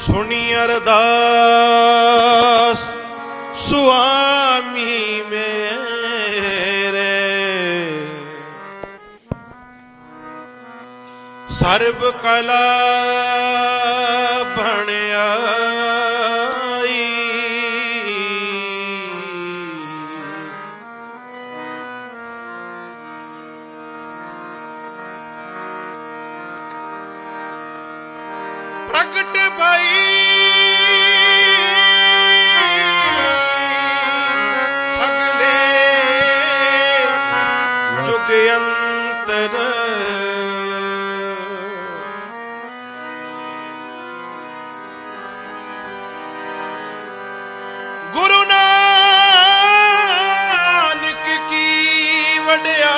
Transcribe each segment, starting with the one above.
सुनी अरदास स्वामी मेरे, सर्व कला बन आई। प्रगट भई सगले जुग अंतर, गुरु नानक की वड्याई,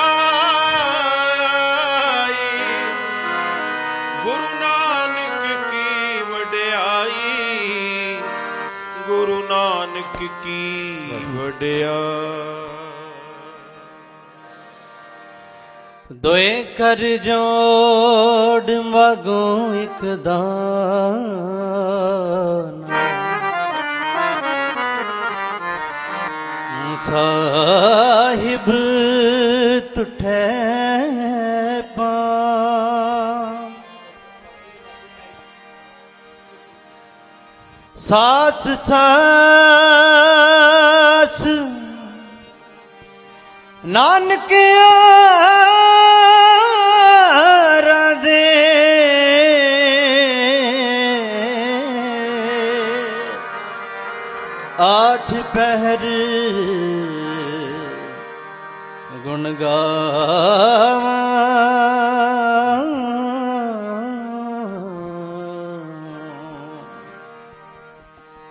गुरु नानक की वड्याई, गुरु नानक की वड्याई। दोए कर जोड़ मागो एक दाना, साहिब तुठे पां, सास सास नानक राधे, आठ पहर गुण गावा।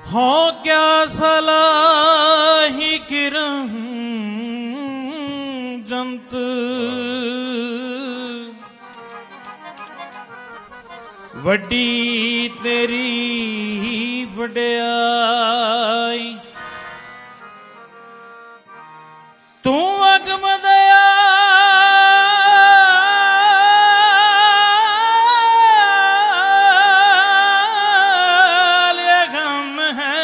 हो क्या सलाही किरम जंत, वड्डी तेरी वड्याई। तू अगम दयाल अगम है,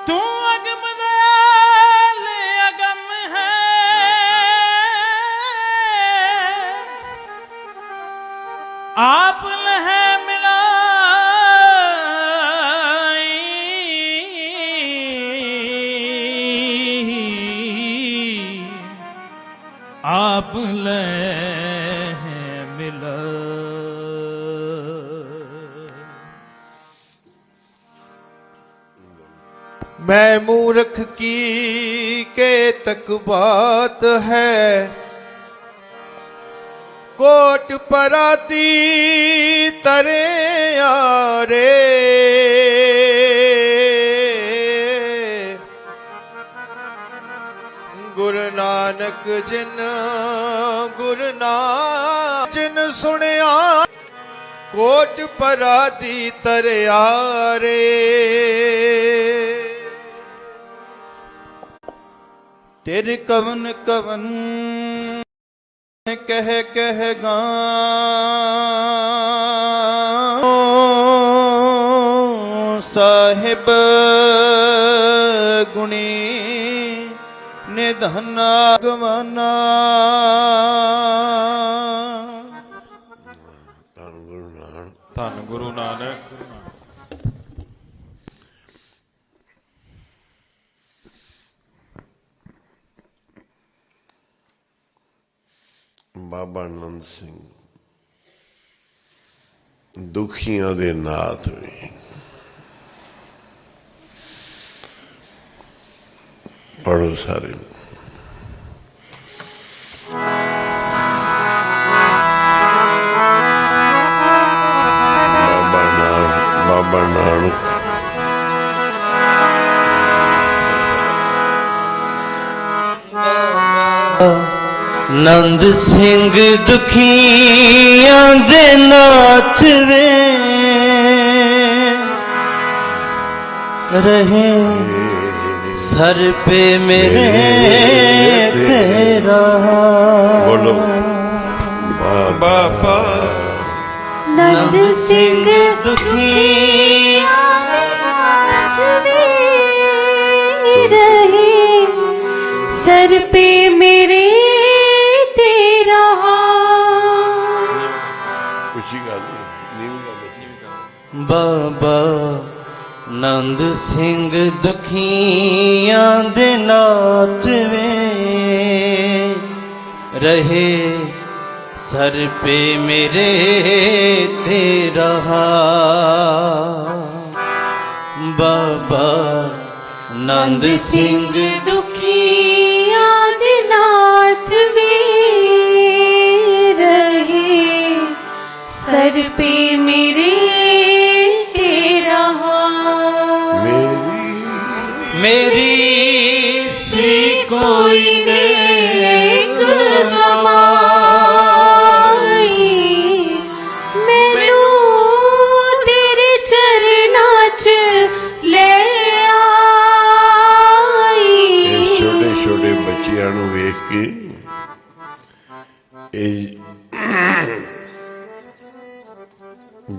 तू अगम दयाल अगम है, आप लहे आप ले मिला। मैं मूर्ख की के तक बात है, कोट पराती तरे यारे, गुरु नानक जिन गुरु नानक जिन सुनिया, कोट पराती तरे यारे। तेरे कवन कवन कह कह गाऊं, साहिब गुणी निधना गवाना। धन गुरु नानक। बाबा आनंद सिंह दुखियां दे नाथ भी, पढ़ो सारे। बाबा नानक नंद सिंह दुखियां दे नाथ वे, रहे सर पे मेरे तेरा बोलो बाबा नंद सिंह दुखिया रहे सर पे मेरे तेरा खुशी गल नीवी गल बाबा नंद सिंह दुखियां दे नाथ वे रहे सर पे मेरे तेरा बाबा नंद सिंह दुखिया दे नाथ वे रहे सर पे मेरे तेरा मेरी सी कोई नेक कमाई मैनू तेरे चरनां च ले आई छोटे छोटे बच्चियां नूं वेख के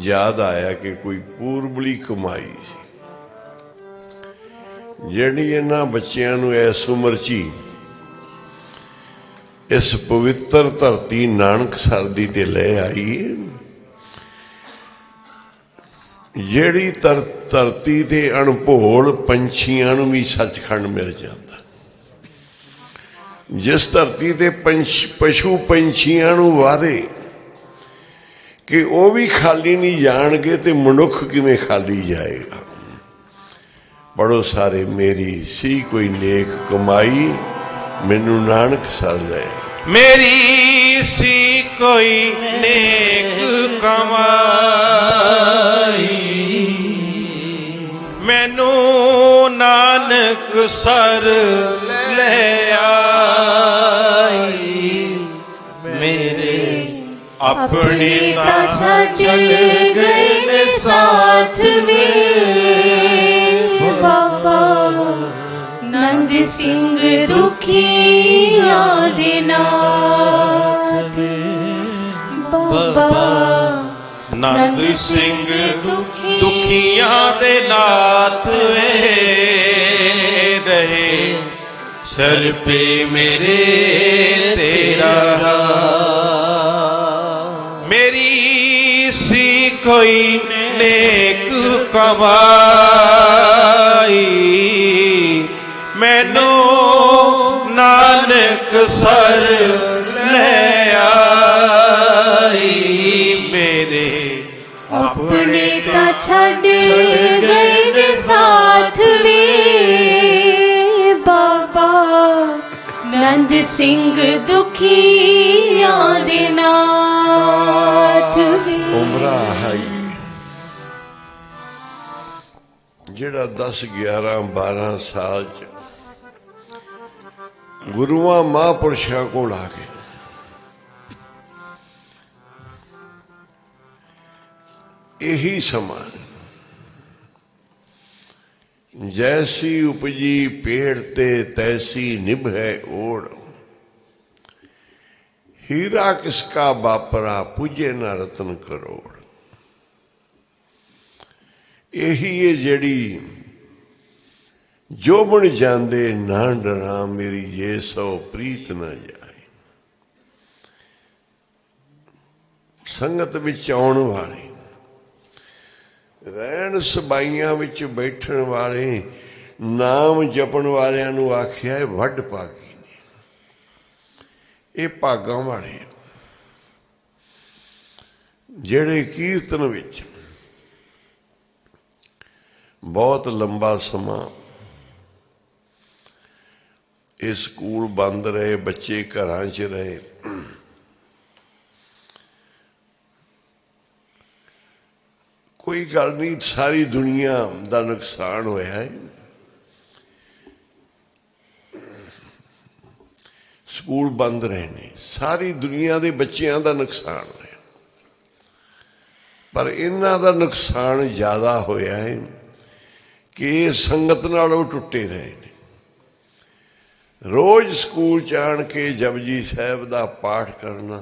याद आया कि कोई पूर्बली कमाई सी ਜਿਹੜੀ ਇਹਨਾਂ ਬੱਚਿਆਂ ਨੂੰ ਇਸ ਉਮਰ 'ਚ ਹੀ ਇਸ ਪਵਿੱਤਰ ਧਰਤੀ ਨਾਨਕਸਰ ਦੀ ਤੇ ਲੈ ਆਈ ਜਿਹੜੀ ਧਰਤੀ ਤੇ ਅਣਭੋਲ ਪੰਛੀਆਂ ਨੂੰ ਵੀ ਸੱਚਖੰਡ ਮਿਲ ਜਾਂਦਾ ਜਿਸ ਧਰਤੀ ਤੇ ਪਸ਼ੂ ਪੰਛੀਆਂ ਨੂੰ ਵਾਰੇ ਕਿ ਉਹ ਵੀ ਖਾਲੀ ਨਹੀਂ ਜਾਣਗੇ ਤੇ ਮਨੁੱਖ ਕਿਵੇਂ ਖਾਲੀ ਜਾਏਗਾ बड़ो सारे मेरी सी कोई नेक कमाई मैनू नानकसर ले मेरी सी कोई नेक कमाई मैनू नानकसर ले आई मेरे अपने चल गए ने साथ में बाबा नंद सिंह दुखिया दे नाथ बाबा नंद सिंह दुखिया दे नाथ रहे सर पे मेरे तेरा मेरी सी कोई नेक कमाई मैनू नानकसर ले आई मेरे अपने का छड़ गए ने साथ में बाबा नंद सिंह दुखिया दे नाथ उमरा है ਜਿਹੜਾ 10 11 12 ਸਾਲ ਚ ਗੁਰੂਆਂ ਮਹਾਂਪੁਰਸ਼ਾਂ ਕੋਲ ਆ ਕੇ ਇਹੀ ਸਮਾਂ ਜੈਸੀ ਉਪਜੀ ਪੇੜ ਤੇ ਤੈਸੀ ਨਿਭੈ ਓੜ ਹੀਰਾ ਕਿਸਕਾ ਬਾਪਰਾ ਪੁੱਜੇ ਨਾ ਰਤਨ ਕਰੋੜ ਇਹੀ ਹੈ ਜਿਹੜੀ ਜੋ ਬਣ ਜਾਂਦੇ ਨਾ ਡਰਾਂ ਮੇਰੀ ਜੇ ਸੋ ਪ੍ਰੀਤ ਨਾ ਜਾਏ ਸੰਗਤ ਵਿੱਚ ਆਉਣ ਵਾਲੇ ਰਹਿਣ ਸਬਾਈਆਂ ਵਿੱਚ ਬੈਠਣ ਵਾਲੇ ਨਾਮ ਜਪਣ ਵਾਲਿਆਂ ਨੂੰ ਆਖਿਆ ਇਹ ਵੱਡ ਭਾਗੀ ਨੇ ਇਹ ਭਾਗਾਂ ਵਾਲੇ ਜਿਹੜੇ ਕੀਰਤਨ ਵਿੱਚ ਬਹੁਤ ਲੰਬਾ ਸਮਾਂ ਇਹ ਸਕੂਲ ਬੰਦ ਰਹੇ ਬੱਚੇ ਘਰਾਂ 'ਚ ਰਹੇ ਕੋਈ ਗੱਲ ਨਹੀਂ ਸਾਰੀ ਦੁਨੀਆ ਦਾ ਨੁਕਸਾਨ ਹੋਇਆ ਹੈ ਸਕੂਲ ਬੰਦ ਰਹੇ ਨੇ ਸਾਰੀ ਦੁਨੀਆ ਦੇ ਬੱਚਿਆਂ ਦਾ ਨੁਕਸਾਨ ਹੋਇਆ ਪਰ ਇਹਨਾਂ ਦਾ ਨੁਕਸਾਨ ਜ਼ਿਆਦਾ ਹੋਇਆ ਹੈ ਕਿ ਇਹ ਸੰਗਤ ਨਾਲੋਂ ਟੁੱਟੇ ਰਹੇ ਨੇ रोज स्कूल च आण के जपजी साहब का पाठ करना,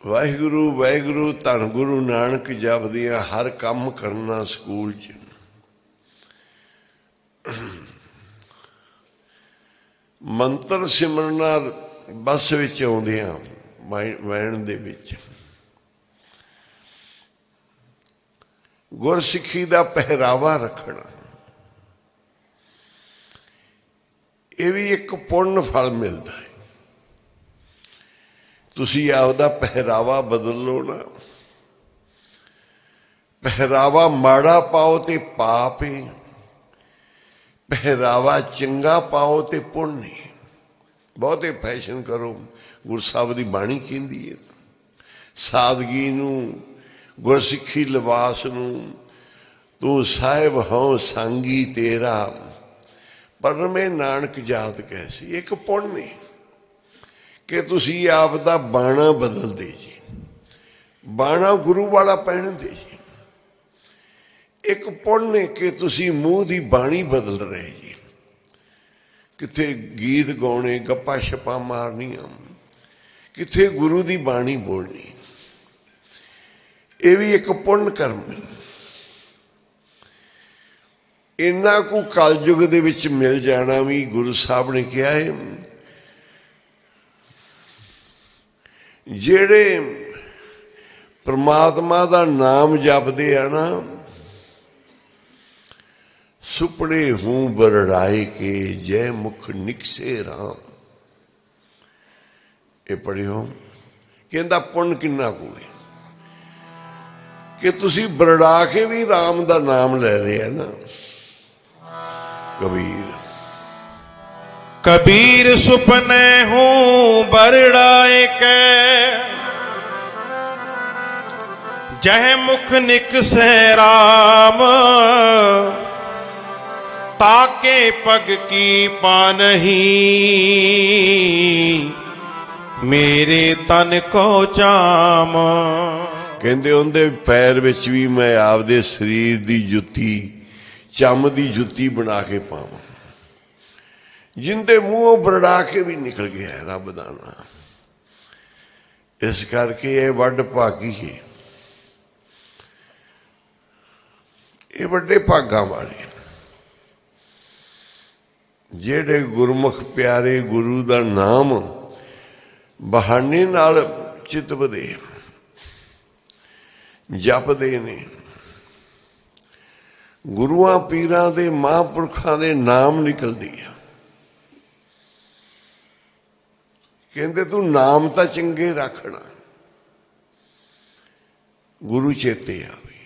वाहिगुरु वाहिगुरु धन गुरु नानक जपदियां हर काम करना स्कूल च। मंत्र सिमरना बस विच आउंदियां वैन दे विच। गुरसिੱਖੀ ਦਾ ਪਹਿਰਾਵਾ रखना, ये भी एक पुण्य फल मिलता है। तुसी आपदा पहरावा बदल लो ना, पहरावा माड़ा पाओ तो पाप है, पहरावा चंगा पाओ तो पुण्य है। बहुते फैशन करो। गुरु साहब की बाणी कहती है सादगी नूं गुरसिੱਖੀ लिबास नूं, तू साहिब हों सांगी तेरा पर में नानक जात कैसी। एक पुण्य कि तुसी आप दा बाणा बदल दे जी, बाणा गुरु वाला पहन दे जी। एक पुण्य कि तुसी मूँह की बाणी बदल रहे जी, किथे गीत गाने गप्पा छप्पा मारनिया, किथे गुरु की बाणी बोलनी। ये भी एक पुण्य कर्म है। इन्ना को कलयुग दे विच मिल जाना भी गुरु साहब ने कहा है। जेड़े परमात्मा का नाम जपदे आ ना, सुपड़े हूं बरड़ाए के जय मुख निकसे राम। ये पढ़ियो कहता पुण्य किन्ना को है कि तुसी बरड़ा के भी राम का नाम ले लिया ना। कबीर कबीर सुपने हूँ बरड़ाए के जह मुख निकसे राम। ताके पग की पानही मेरे तन को चाम। कहते उनके पैर विच भी मैं आपदे शरीर की जुत्ती चम की जुत्ती बना के पावां। जिंदे मूँहों बरड़ा के भी निकल गया है रब दा नाम। इस करके ये वड्ड भागी है, ये वड्डे भागां वाले जेड़े गुरमुख प्यारे गुरु का नाम बहाने नाल चितवदे जपदे ने। गुरुआं पीरां दे महापुरखां दे नाम निकलदी है। कहंदे तू नाम तां चंगे रखना, गुरु चेते आवे।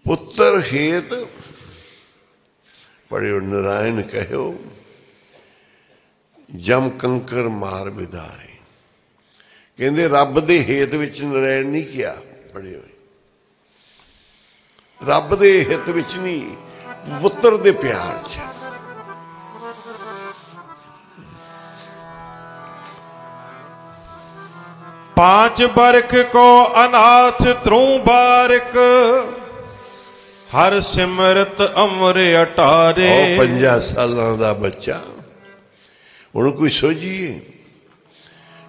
पुत्र हेत पढ़ियो नारायण कहो जम कंकर मार विधारे। कहंदे रब दे हेत विच नारायण नहीं किया, पढ़ियो रब दे हित विच नहीं, पुत्र दे प्यार च। पांच बरख को अनाथ त्रों बारक हर सिमरत अमरे अटारे। 5 सालों का बच्चा हुण कोई सोचिए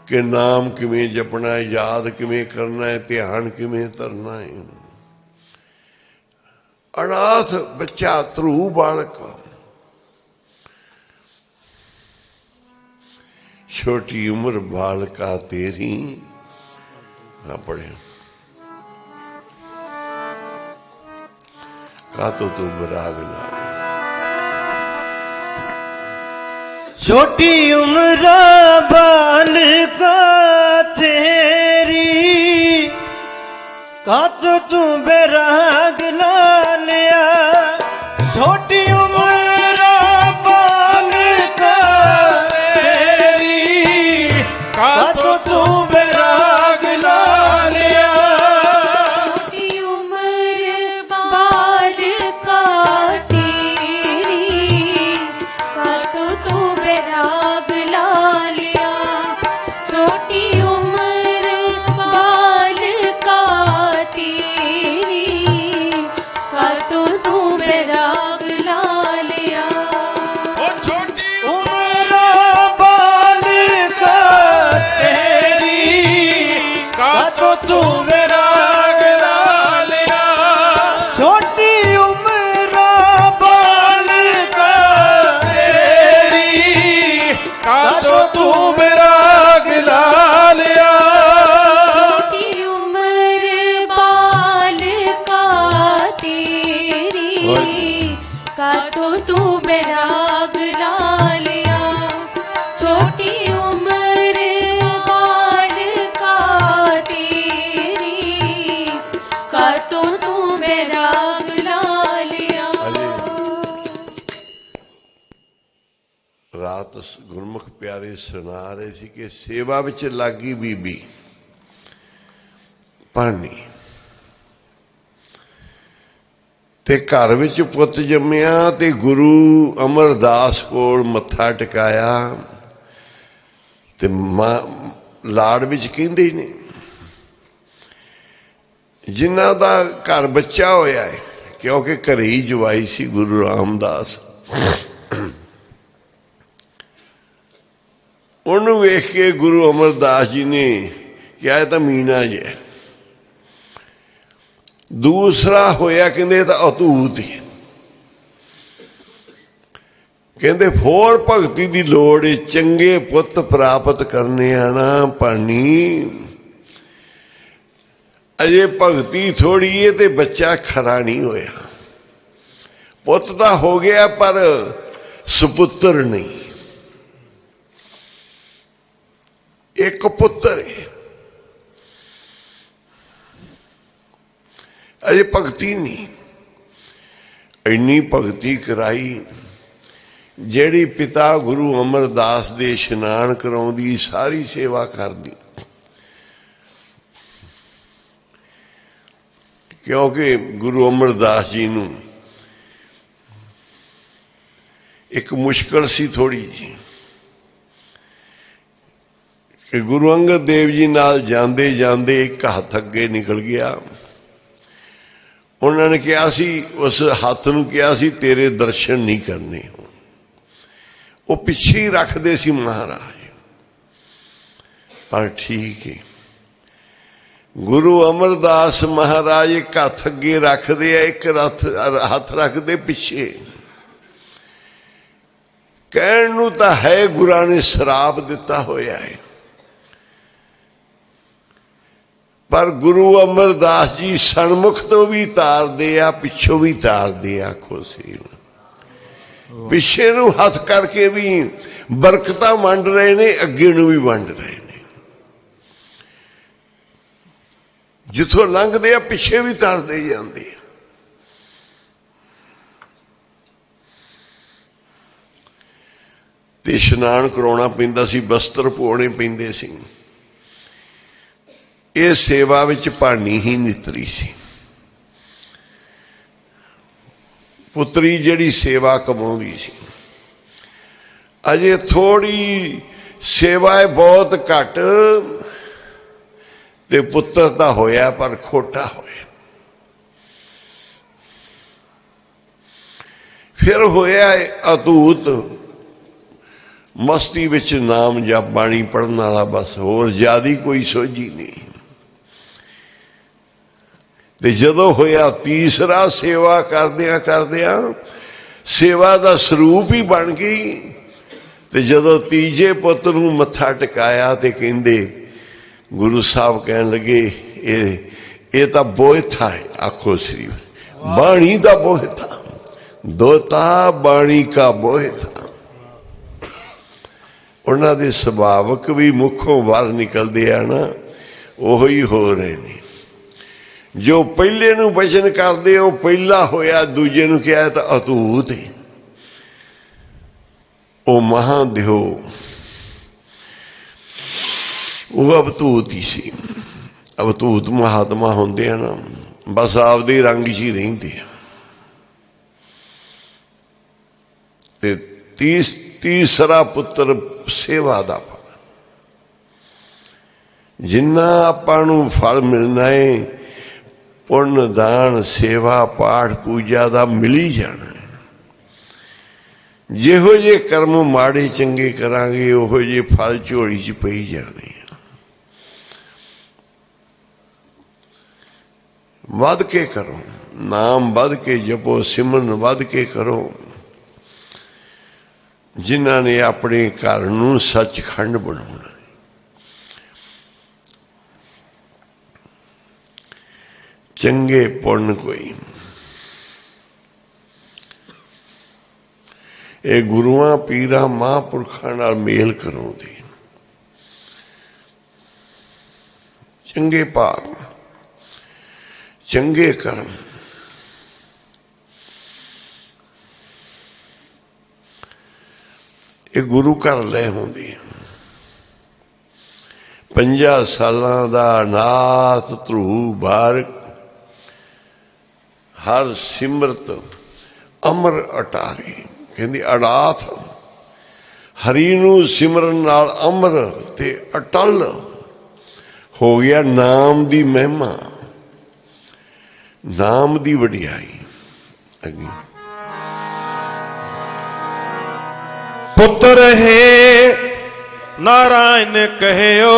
कि नाम किवें जपना है, याद किवें करना है, ध्यान किवें धरना है। अनाथ बच्चा ध्रुव बालक, छोटी उम्र बालका तेरी। ना पढ़े का तो तू बराग ला। छोटी उम्र बालिका तेरी का तो तू बैराग ला लिया। छोटी उम्र बालिका तेरी का तो तू बैराग ला लिया। छोटी उम्र बालिका तेरी का तो तू बैराग ला लिया। छोटी उम्र बालिका तेरी तू बैराग ला लिया छोटी उम्र बालिका तेरी का तो तू बैराग ला लिया छोटी उम्र बाल का तेरी का तो तू बैराग ला लिया छोटी उम्र बाल का तेरी का तो तू बैराग ला लिया ਰਾਤ ਗੁਰਮੁਖ ਪਿਆਰੇ ਸੁਣਾ ਰਹੇ ਸੀ ਕਿ ਸੇਵਾ ਵਿੱਚ ਲੱਗੀ ਬੀਬੀ ਪਾਣੀ ਤੇ ਘਰ ਵਿੱਚ ਪੁੱਤ ਜੰਮਿਆ ਤੇ ਗੁਰੂ ਅਮਰਦਾਸ ਕੋਲ ਮੱਥਾ ਟਿਕਾਇਆ ਤੇ ਲਾੜ ਵਿੱਚ ਕਹਿੰਦੇ ਨੇ ਜਿਨ੍ਹਾਂ ਦਾ ਘਰ ਬੱਚਾ ਹੋਇਆ ਹੈ ਕਿਉਂਕਿ ਘਰੇ ਹੀ ਜਵਾਈ ਸੀ ਗੁਰੂ ਰਾਮਦਾਸ ਉਹਨੂੰ ਵੇਖ ਕੇ ਗੁਰੂ ਅਮਰਦਾਸ ਜੀ ਨੇ ਕਿਹਾ ਇਹ ਤਾਂ ਮੀਨਾ ਜੀ ਹੈ ਦੂਸਰਾ ਹੋਇਆ ਕਹਿੰਦੇ ਤਾਂ ਅਤੂਤ ਹੀ ਕਹਿੰਦੇ ਹੋਰ ਭਗਤੀ ਦੀ ਲੋੜ ਹੈ ਚੰਗੇ ਪੁੱਤ ਪ੍ਰਾਪਤ ਕਰਨੇ ਆਣਾ ਪਾਣੀ ਅਜੇ ਭਗਤੀ ਥੋੜੀ ਹੈ ਤੇ ਬੱਚਾ ਖਰਾ ਨਹੀਂ ਹੋਇਆ ਪੁੱਤ ਤਾਂ ਹੋ ਗਿਆ ਪਰ ਸੁਪੁੱਤਰ ਨਹੀਂ ਇੱਕ ਪੁੱਤਰ ਹੈ ਅਜੇ ਭਗਤੀ ਨਹੀਂ ਇੰਨੀ ਭਗਤੀ ਕਰਾਈ ਜਿਹੜੀ ਪਿਤਾ ਗੁਰੂ ਅਮਰਦਾਸ ਦੇ ਇਸ਼ਨਾਨ ਕਰਾਉਂਦੀ ਸਾਰੀ ਸੇਵਾ ਕਰਦੀ ਕਿਉਂਕਿ ਗੁਰੂ ਅਮਰਦਾਸ ਜੀ ਨੂੰ ਇੱਕ ਮੁਸ਼ਕਲ ਸੀ ਥੋੜੀ ਜੀ ਕਿ ਗੁਰੂ ਅੰਗਦ ਦੇਵ ਜੀ ਨਾਲ ਜਾਂਦੇ ਜਾਂਦੇ ਇੱਕ ਹੱਥ ਅੱਗੇ ਨਿਕਲ ਗਿਆ ਉਹਨਾਂ ਨੇ ਕਿਹਾ ਸੀ ਉਸ ਹੱਥ ਨੂੰ ਕਿਹਾ ਸੀ ਤੇਰੇ ਦਰਸ਼ਨ ਨਹੀਂ ਕਰਨੇ ਉਹ ਪਿੱਛੇ ਹੀ ਰੱਖਦੇ ਸੀ ਮਹਾਰਾਜ ਪਰ ਠੀਕ ਹੈ ਗੁਰੂ ਅਮਰਦਾਸ ਮਹਾਰਾਜ ਇੱਕ ਹੱਥ ਅੱਗੇ ਰੱਖਦੇ ਆ ਇੱਕ ਹੱਥ ਰੱਖਦੇ ਪਿੱਛੇ ਕਹਿਣ ਨੂੰ ਤਾਂ ਹੈ ਗੁਰਾਂ ਨੇ ਸ਼ਰਾਪ ਦਿੱਤਾ ਹੋਇਆ ਹੈ ਪਰ ਗੁਰੂ ਅਮਰਦਾਸ ਜੀ ਸਨਮੁਖ ਤੋਂ ਵੀ ਤਾਰਦੇ ਆ ਪਿੱਛੋਂ ਵੀ ਤਾਰਦੇ ਆ ਆਖੋ ਸੀ ਪਿੱਛੇ ਨੂੰ ਹੱਥ ਕਰਕੇ ਵੀ ਬਰਕਤਾਂ ਵੰਡ ਰਹੇ ਨੇ ਅੱਗੇ ਨੂੰ ਵੀ ਵੰਡ ਰਹੇ ਨੇ ਜਿੱਥੋਂ ਲੰਘਦੇ ਆ ਪਿੱਛੇ ਵੀ ਤਾਰਦੇ ਜਾਂਦੇ ਆ ਤੇ ਇਸ਼ਨਾਨ ਕਰਾਉਣਾ ਪੈਂਦਾ ਸੀ ਬਸਤਰ ਪਾਉਣੇ ਪੈਂਦੇ ਸੀ ਇਹ ਸੇਵਾ ਵਿੱਚ ਭਾਨੀ ਹੀ ਨਿਤਰੀ ਸੀ ਪੁੱਤਰੀ ਜਿਹੜੀ ਸੇਵਾ ਕਮਾਉਂਦੀ ਸੀ ਅਜੇ ਥੋੜੀ ਸੇਵਾ ਹੈ ਬਹੁਤ ਘੱਟ ਤੇ ਪੁੱਤਰ ਤਾਂ ਹੋਇਆ ਪਰ ਖੋਟਾ ਹੋਇਆ ਫਿਰ ਹੋਇਆ ਅਤੂਤ ਮਸਤੀ ਵਿੱਚ ਨਾਮ ਜਾਂ ਬਾਣੀ ਪੜ੍ਹਨ ਵਾਲਾ ਬਸ ਹੋਰ ਜ਼ਿਆਦਾ ਕੋਈ ਸੋਝੀ ਨਹੀਂ ਤੇ ਜਦੋਂ ਹੋਇਆ ਤੀਸਰਾ ਸੇਵਾ ਕਰਦਿਆਂ ਸੇਵਾ ਦਾ ਸਰੂਪ ਹੀ ਬਣ ਗਈ ਤੇ ਜਦੋਂ ਤੀਜੇ ਪੁੱਤ ਨੂੰ ਮੱਥਾ ਟਿਕਾਇਆ ਤੇ ਕਹਿੰਦੇ ਗੁਰੂ ਸਾਹਿਬ ਕਹਿਣ ਲੱਗੇ ਇਹ ਤਾਂ ਬੋਇਥਾ ਹੈ ਆਖੋ ਸ੍ਰੀ ਬਾਣੀ ਦਾ ਬੋਇਥਾ ਦੋਤਾ ਬਾਣੀ ਕਾ ਬੋਇਥਾ ਉਹਨਾਂ ਦੇ ਸੁਭਾਵਕ ਵੀ ਮੁੱਖੋਂ ਬਾਹਰ ਨਿਕਲਦੇ ਆ ਨਾ ਉਹੀ ਹੋ ਰਹੇ ਨੇ ਜੋ ਪਹਿਲੇ ਨੂੰ ਬਚਨ ਕਰਦੇ ਉਹ ਪਹਿਲਾ ਹੋਇਆ ਦੂਜੇ ਨੂੰ ਕਿਹਾ ਤਾਂ ਅਤੂਤ ਹੈ ਉਹ ਮਹਾਦੇਵ ਉਹ ਅਵਤੂਤ ਹੀ ਸੀ ਅਵਤੂਤ ਮਹਾਤਮਾ ਹੁੰਦੇ ਆ ਨਾ ਬਸ ਆਪਦੇ ਰੰਗ 'ਚ ਹੀ ਰਹਿੰਦੇ ਆ ਤੇ ਤੀਸਰਾ ਪੁੱਤਰ ਸੇਵਾ ਦਾ ਜਿੰਨਾ ਆਪਾਂ ਨੂੰ ਫਲ ਮਿਲਣਾ ਹੈ ਪੁੰਨ ਦਾਨ ਸੇਵਾ ਪਾਠ ਪੂਜਾ ਦਾ ਮਿਲੀ ਜਾਣਾ ਜਿਹੋ ਜਿਹੇ ਕਰਮ ਮਾੜੇ ਚੰਗੇ ਕਰਾਂਗੇ ਉਹੋ ਜਿਹੇ ਫਲ ਝੋਲੀ 'ਚ ਪਈ ਜਾਣੇ वध के करो, नाम वध के जपो, सिमरन वध के करो। जिन्हां ने अपने घर नूं सचखंड बनाउणा, चंगे पुण्य कोई ये गुरुआं पीरां महापुरखां नाल मेल कराउंदे, चंगे भाग, चंगे कर्म। ये गुरु घर ले होंदी। 50 सालां दा नाथ ध्रुव बारक हर सिमरत अमर अटारे, कहंदी अड़ाथ हरी नूं सिमरन नाल अमर ते अटल हो गया। नाम दी महिमा, नाम दी वडियाई। अगे पुत्र है नारायण कहयो,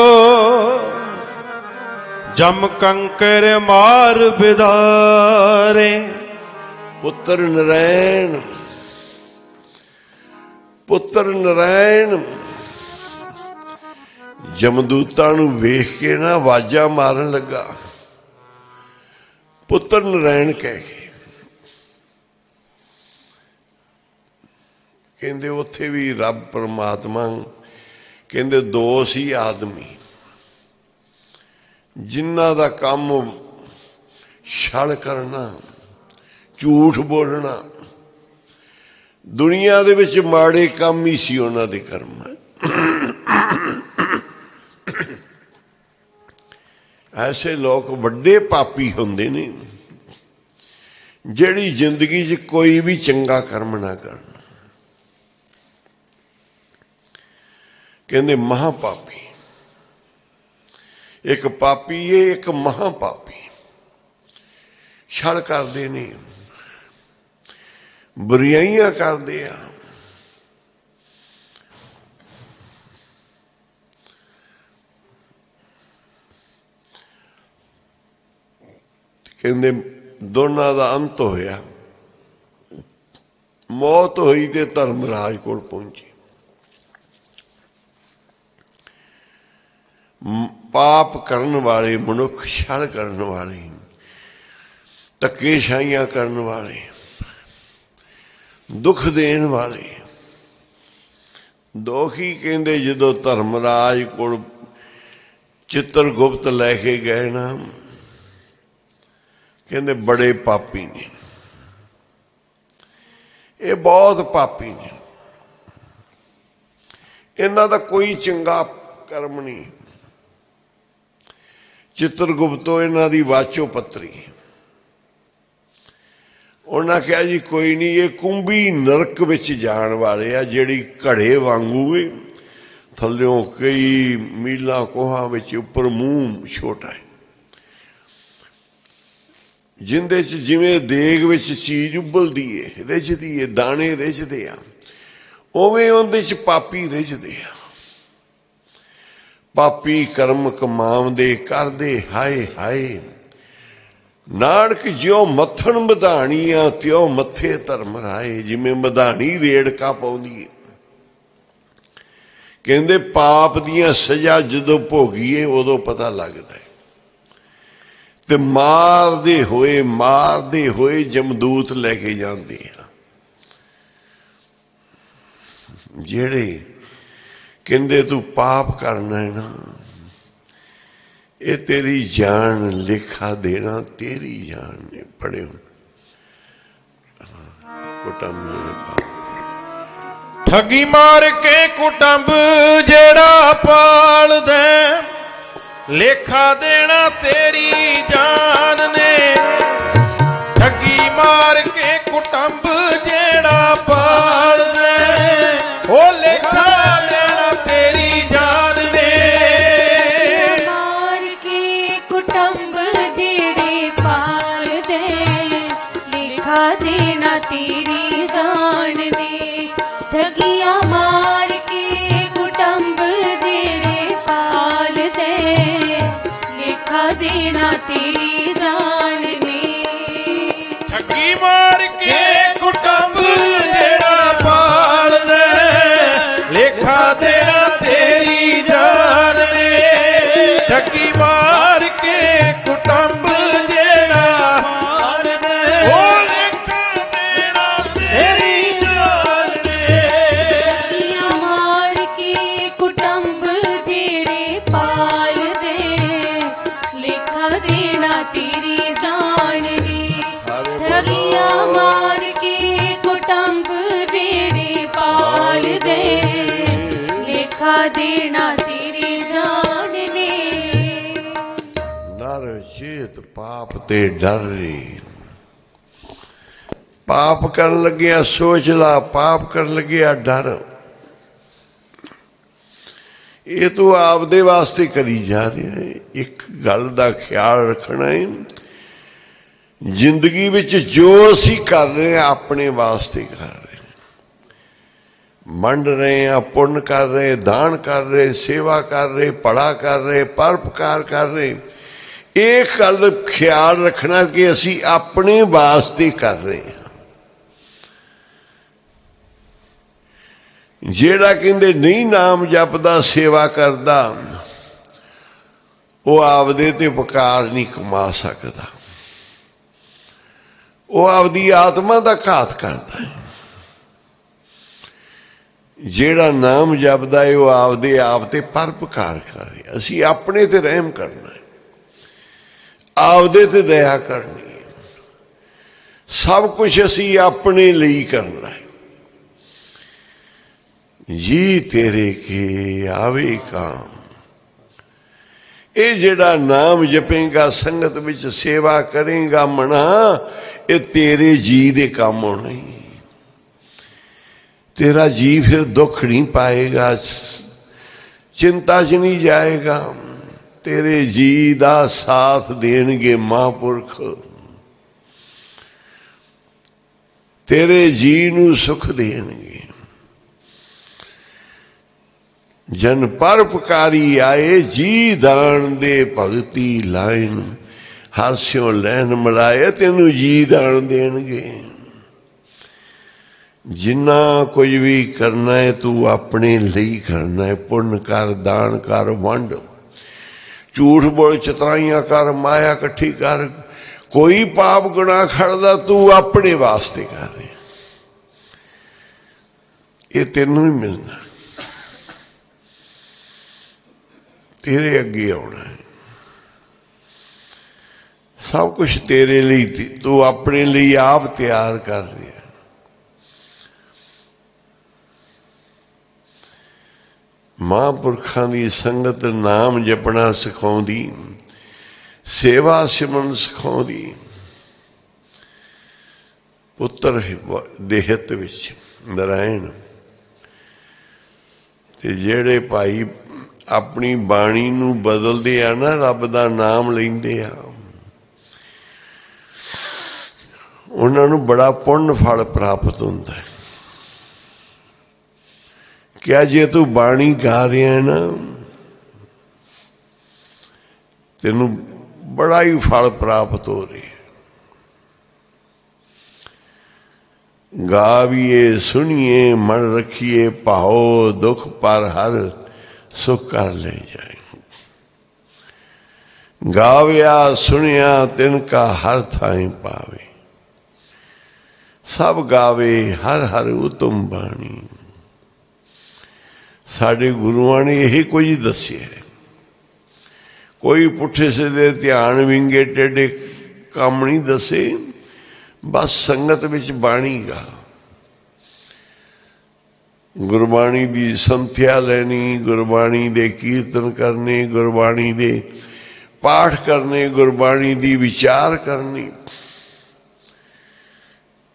जम कंकर मार बिदारे। पुत्र नारायण, पुत्र नारायण जमदूतां नूं वेख के ना आवाजां मारन लगा, पुत्र नारायण कह के। कहंदे उत्थे भी रब परमात्मा कहंदे दो सी आदमी जिन्हां दा काम छल करना, झूठ बोलना। दुनिया दे विच माड़े काम ही सी उन्हां दे कर्म। ऐसे लोग वड्डे पापी हुंदे ने जिहड़ी जिंदगी च कोई भी चंगा कर्म ना करन। कहंदे महापापी, एक पापी है, एक महापापी। छल करदे ने, बुराइयां करदे आ। कहंदे दोनों का अंत होया, मौत हुई ते धर्मराज कोल पहुंची। पाप करने वाले मनुख, छल करने वाले, धक्केशाहियां करने वाले, दुख देन वाले, दोखी कहंदे जदों धर्मराज कोल चित्रगुप्त लैके गए ना, कहंदे बड़े पापी ने, ये बहुत पापी ने, इन्हां दा कोई चंगा कर्म नहीं। चित्रगुप्तो इन्हां दी वाचो पत्री। उन्हां कहा जी कोई नहीं, ये कुंभी नरक विच जाण वाले आ, जिहड़ी घड़े वांगू थल्लों कई मीलां कोहां विच, उपर मूंह छोटा है, जिंदे च जिवें देग विच चीज उबलदी है, रिझदी है, दाने रिझदे आ, उवें उहदे च पापी रिझदे आ। पापी कर्म कमावदे करदे हाय हाय। नानक ज्यों मत्थन मधाणियां त्यों मत्थे धर्म राए। जिवें मधाणी रेड़का पाउंदी है, कहंदे पाप दियां सजा जदों भोगीए उदों पता लगदा है। ते मारदे होए जमदूत लैके जांदे आ। जेड़े कहंदे तू पाप करना है ना, ये तेरी जान, लिखा देना तेरी जान ने। पढ़े ठगी मार के कुटुंब जेड़ा पाल दे, लेखा देना तेरी जान ने। ठगी मार के कुटुंब जेड़ा पाल दे, ओ लेखा देना तेरी जान ने। मार के कुटुंब जेड़े पाल दे, लेखा देना तेरी जान ने। ठगिया मार के कुटुंब जेड़े पाल दे, लेखा देना तेरी जान ने। देना तेरी जान ने। नर चेत पाप ते डर रे। पाप करन लग्या सोच ला, पाप करन लग्या डर। ये तो आपदे वास्ते करी जा रहा है। एक गल दा ख्याल रखना है, जिंदगी विच जो असी कर रहे हैं अपने वास्ते कर रहे हैं। वंड रहे हैं, पुण्य कर रहे, दान कर रहे, सेवा कर रहे, भला कर रहे, परोपकार कर रहे। एक गल ख्याल रखना कि असी अपने वास्ते कर रहे हैं। जेड़ा कहंदे नहीं नाम जपदा सेवा करदा, वो आपदे ते उपकार नहीं कमा सकदा, वो आपदी आत्मा दा घात करदा है। जेड़ा नाम जपदा है वो आपदे आप ते परोपकार करे। असी अपने ते रहम करना है, आपदे ते दया करनी है। सब कुछ असी अपने लिए करना है। जी तेरे के आवे काम। ये जेड़ा नाम जपेगा, संगत विच सेवा करेगा मना, ये तेरे जी दे काम होना ही। तेरा जी फिर दुख नहीं पाएगा, चिंता च नहीं जाएगा। तेरे जी दा साथ देणगे महापुरख, तेरे जी नूं सुख देणगे। जन परोपकारी आए, जी दान दे भगती लाइन। हास्यों लैन मिलाए, तेनू जी दान देणगे। जिन्ना कुछ भी करना है तू अपने लिए करना है। पुण्य कर, दान कर, वंड, झूठ बोल, चतराइयां कर, माया कट्ठी कर। कोई पाप गुनाह खड़दा तू अपने वास्ते कर रहे, ये तेनू ही मिलना, तेरे अगे आना है। सब कुछ तेरे लिए, तू अपने लिए आप तैयार कर रहा। महापुरखों की संगत नाम जपना सिखाउंदी, सेवा सिमरन सिखाउंदी। पुत्र दे हित विच नारायण ते जेड़े भाई अपनी बाणी नूं बदलदे आ ना, रब दा नाम लैंदे आ, उन्हां नूं बड़ा पुण्य फल प्राप्त हुंदा है। क्या जे तू बाणी गा रहा है ना, तेनू बड़ा ही फल प्राप्त हो रहा है। गाविए सुनिए मन रखिए, पाओ दुख पर हर सुख कर ले जाए। गाविया सुनिया तिनका हर थाई पावे। सब गावे हर हर उत्तम बाणी। साडे गुरुआं ने यही कुछ दस्या है। कोई पुठे सीधे ध्यान विंगे टेढ़े काम नहीं दसे। बस संगत विच बाणी गा, गुरबाणी दी संथ्या लैनी, गुरबाणी दे कीर्तन करने, गुरबाणी दे पाठ करने, गुरबाणी दी विचार करनी।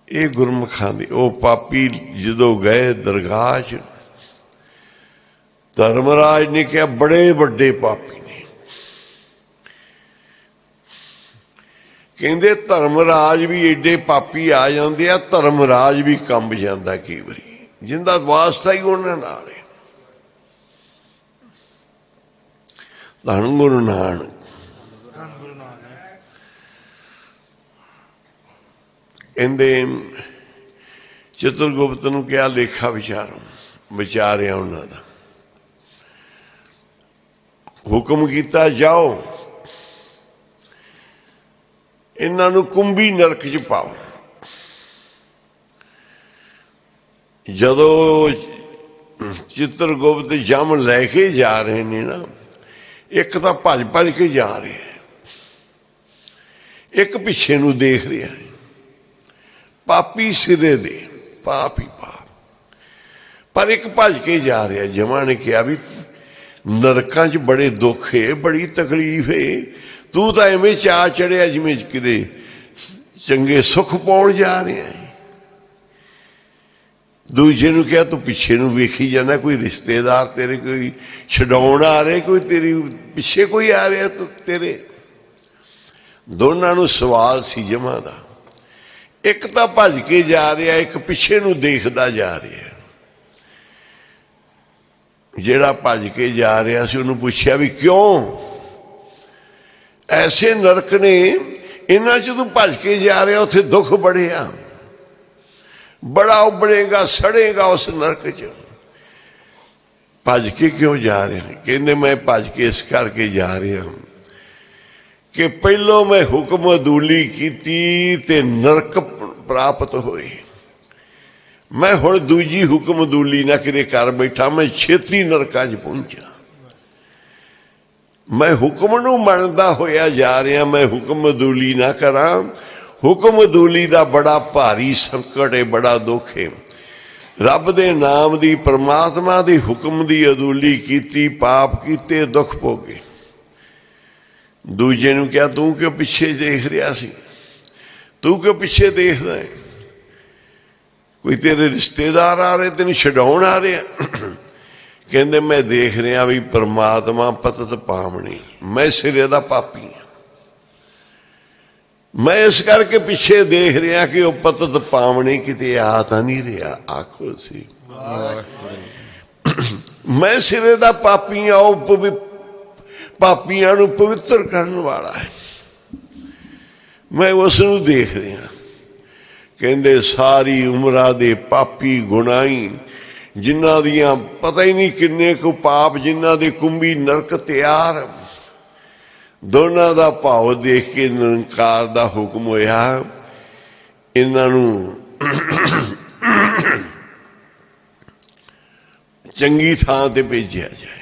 ये गुरमुखां दी। वो पापी जदों गए दरगाह च, धर्मराज ने कहा बड़े बड़े पापी ने। कहते धर्मराज भी एडे पापी आ जाते हैं, धर्मराज भी कंब जाता कई बारी, जिंदा वास्ता ही उन्होंने नाल है। धन गुरु नानक। कहते चित्रगुप्त नूं क्या लेखा विचारिया उन्होंने हुक्म किया, जाओ इन्हों कुंभी नरक च पाओ। जदों चित्रगुप्त जम लैके जा रहे हैं ना, एक तो भज भज के जा रहे हैं, एक पिछे नूं देख रहा है। पापी सिरे दे पाप ही पाप, पर एक भज के जा रहा। जमा ने कहा भी नरकां च बड़े दुख है, बड़ी तकलीफ है। तू तो एवें चा चढ़िया जिवें किते चंगे सुख पाउण जा रहा है। दूजे नूं कहा तू पिछे नूं वेखी जाना, कोई रिश्तेदार तेरे कोई छडाउण आ रहे, कोई तेरी पिछे कोई आ रहा तो तेरे। दोनों नूं सवाल सी जमा दा। एक तो भज के जा रहा, एक पिछे नूं देखदा जा रहा। जेड़ा भज के जा रहा सी उन्होंने पूछया भी क्यों ऐसे नरक ने, इन्हां च तू भज के जा रहा, उत्थे दुख बड़े आ, बड़ा उबड़ेगा सड़ेगा उस नरक च। भज के क्यों जा रहे हैं? कहते मैं भज के इस करके जा रहा हूं कि पहलों मैं हुक्म अदूली की ते नरक प्राप्त होए। मैं हुण दूजी हुक्म अदूली ना किते कर बैठा, मैं छेती नरकां च पहुंचा। मैं हुक्म नूं मनदा होया जा रहा, मैं हुक्म अदूली ना करा। हुक्म अदूली दा बड़ा भारी संकट है, बड़ा दुख है। रब दे नाम दी, परमात्मा दी हुक्म दी अदूली कीती, पाप कीते, दुख भोगे। दूजे नूं क्या तू क्यों पिछे देख रहा सी? तू क्यों पिछे देखदा है? कोई तेरे रिश्तेदार आ रहे, तेन छडाउण आ रहे? कहंदे मैं देख रहा भी परमात्मा पतत पावनी, मैं सिरे दा पापी हां। मैं इस करके पिछे देख रहा कि वह पतत पावनी किते आ तां नहीं रहा। आखो सी मैं सिरे दा पापी हां, वह पापियां नूं पवित्र करने वाला है। मैं उस नूं देख रहा। कहंदे सारी उमरा दे पापी गुनाही जिन्हां दियां पता ही नहीं किन्ने को पाप, जिन्हां दे कुंभी नरक तैयार। दोनों का भाव देख के निरंकार दा हुक्म होया, इन्हां नूं चंगी थां ते भेजिया जाए।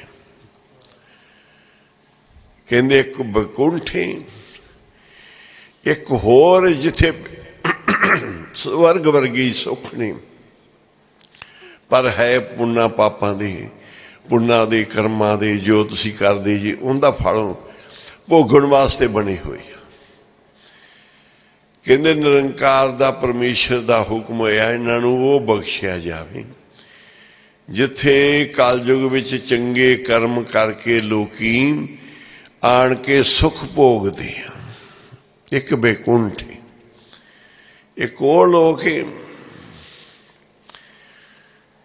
कहंदे एक बैकुंठ है, एक होर जिथे स्वर्ग वर्गी सुख नहीं, पर है पुन्ना पापां दे, पुन्ना दे कर्मां दे जो तुसीं करदे जी उनका फल भोगण वास्ते बने हुए। कहंदे निरंकार दा परमेश्वर दा हुक्म होया इन्हां नूं वो बख्शिया जावे जिथे कलयुग विच चंगे कर्म करके लोकी आण के सुख भोगदे हैं। एक बैकुंठ है, एक वो लोग है।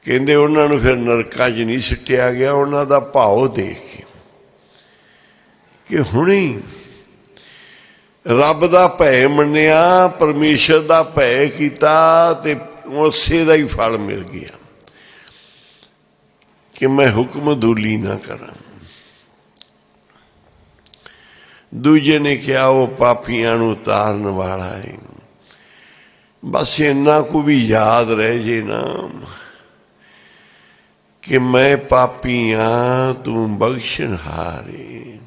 कहंदे उन्हां नूं फिर नरकां च नहीं सिटिया गया, उन्हां दा भाव देख के कि हुणे रब दा भय मन्निया, परमेश्वर दा भय कीता ते उसे दा ही फल मिल गया कि मैं हुक्म दूली ना करा। दूजे ने क्या वो पापियां नूं तारन वाला है। बस इन्ना को भी याद रह जे ना कि मैं पापी हाँ तू बख्शनहारे,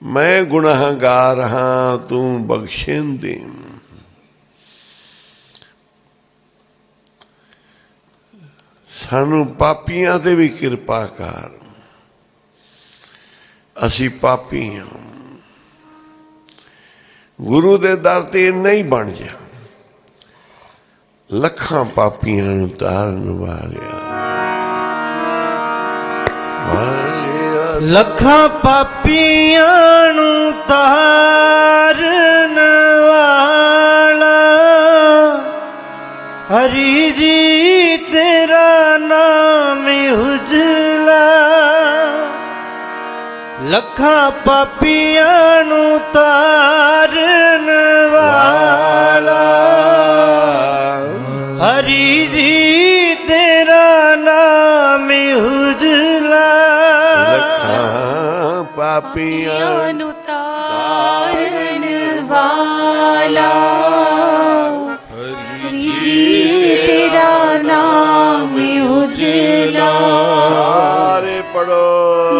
मैं गुनाहगार हाँ तू बख्शन दे। सानू पापियां ते भी कृपा कर, असी पापी हाँ। गुरु दे दर ते नहीं बन जा, लखां पापियां नूं तारन वालिया। लखां पापियां नूं तारन वाला, हरि जी तेरा नाम उजला। लखां पापियां नूं तारन वाला, हरि जी तेरा नाम उजला। पापियां नूं तारन वाला, हरि जी तेरा नाम उजला। सारे पढ़ो।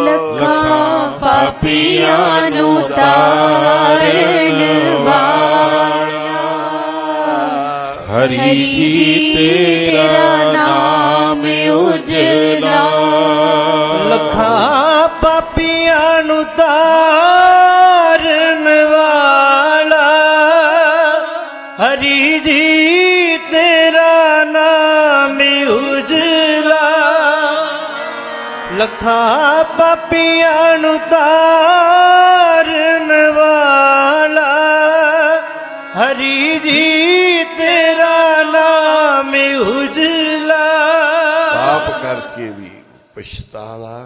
लखां पापियां नूं तारन वाला, हरि जी तेरा नाम उजला। लखां जी तेरा नाम उजला लखा पापियां नू तारन वाला हरि जी तेरा नाम उजला पाप करके भी पछताला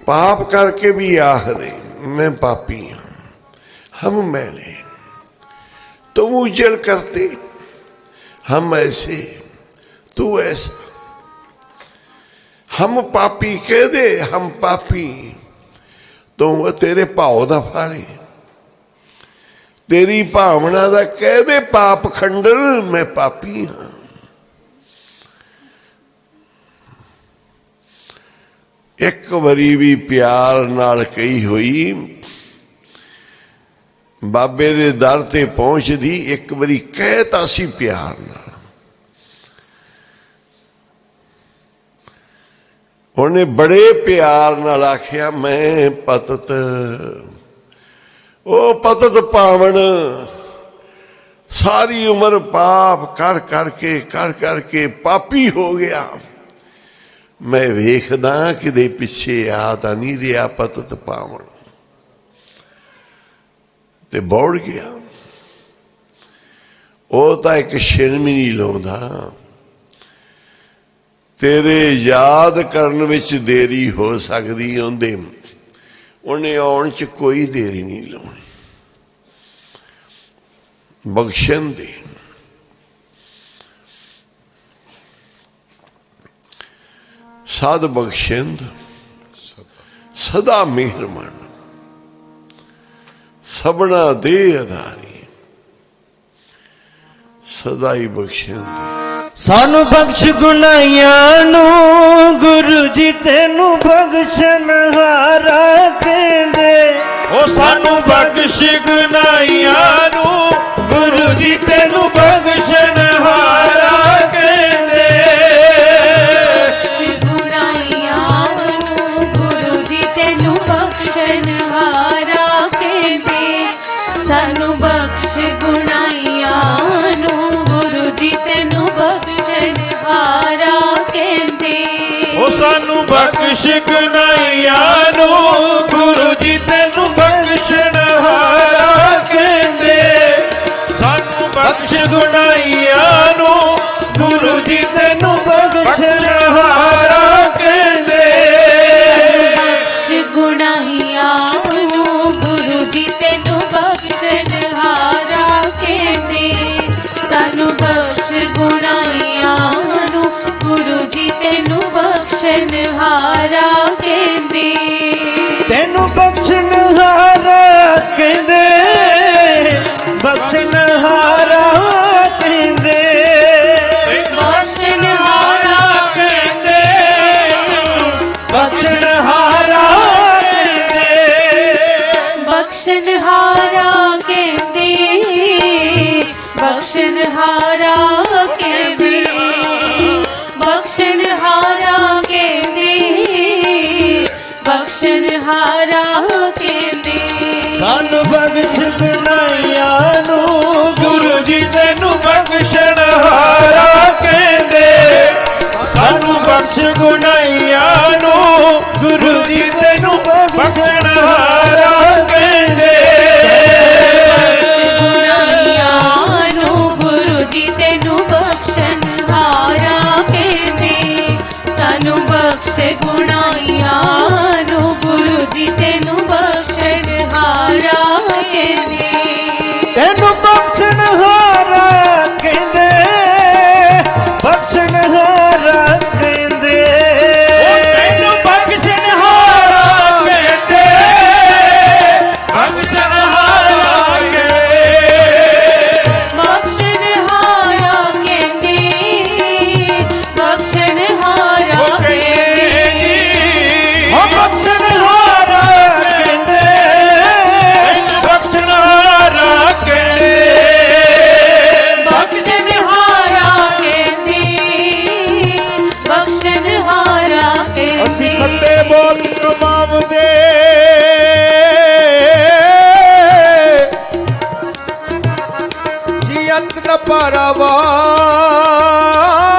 पाप करके भी आखदे मैं पापी हाँ हम मैले तुम उजल करते हम ऐसे तू ऐसा हम पापी कह दे हम पापी तो तेरे भाव दा फाड़े तेरी भावना दा कह दे पाप खंडल मैं पापी हाँ एक वारी भी प्यार नाल कही हुई बाबे दे दर ते पहुंचदी एक वारी कहता सी प्यार नाल उन्हें बड़े प्यार नाल आखिया मैं पतत ओ पतत पावन सारी उम्र पाप कर करके पापी हो गया मैं वेखदा कि पिछे आ तां नहीं रहा पतत पावन ते बौड़ गया वो तो एक छिन भी नहीं लाउंदा तेरे याद करन विच देरी हो सकदी ओंदे उन्हें आउण च कोई देरी नहीं लाउणी बख्शन दे सद बख्शिंद सदा मेहरबान सबना दे आधारी सदा ही बख्शिंद सानू बख्श गुनाहियां नू गुरु जी तेनू बख्शन हारा कहंदे ओ सानू बख्श गुनाहियां नू गुरु जी तेनू बख्शन हारा कहंदे गुनाहियां नू गुरु जी तेनू बख्शन हारा कहंदे सानू बख्श गुनाहियां नू गुरु जी तेनू बख्शन हारा कहंदे ओ सानू बख्श गुनाहियां नू गुरु जी तेनू बख्शन हारा कहंदे सानू बख्श गुनाहियां नू गुरु जी तेनू बख्शन हारा कहंदे बख्श गुनाहियां नू गुरु जी तेनू बख्शन हारा कहंदे सानू बख्श गुनाहियां नू गुरु जी तेनू बख्शन हारा कहंदे तेनू बख्शन हारा कहंदे बख्शन हारा कहंदे बख्शन हारा कहंदे बख्शन हारा कहंदे बख्शन हारा कहंदे बख्शन हारा कहंदे बख्शन हारा कहंदे बख्शन हारा कहंदे सानू बख्श गुनाहियां नू गुरु जी तेनू बख्शन हारा कहंदे सानू बख्श गुनाहियां नू गुरु जी तेनू बख्शन हारा कहंदे गुनाहियां नू गुरु जी तेनू बख्शन हारा कहंदे सानू बख्श गुनाहियां नू गुरु जी तेनू बख्शन हारा कहंदे तेनू बख्शन हारा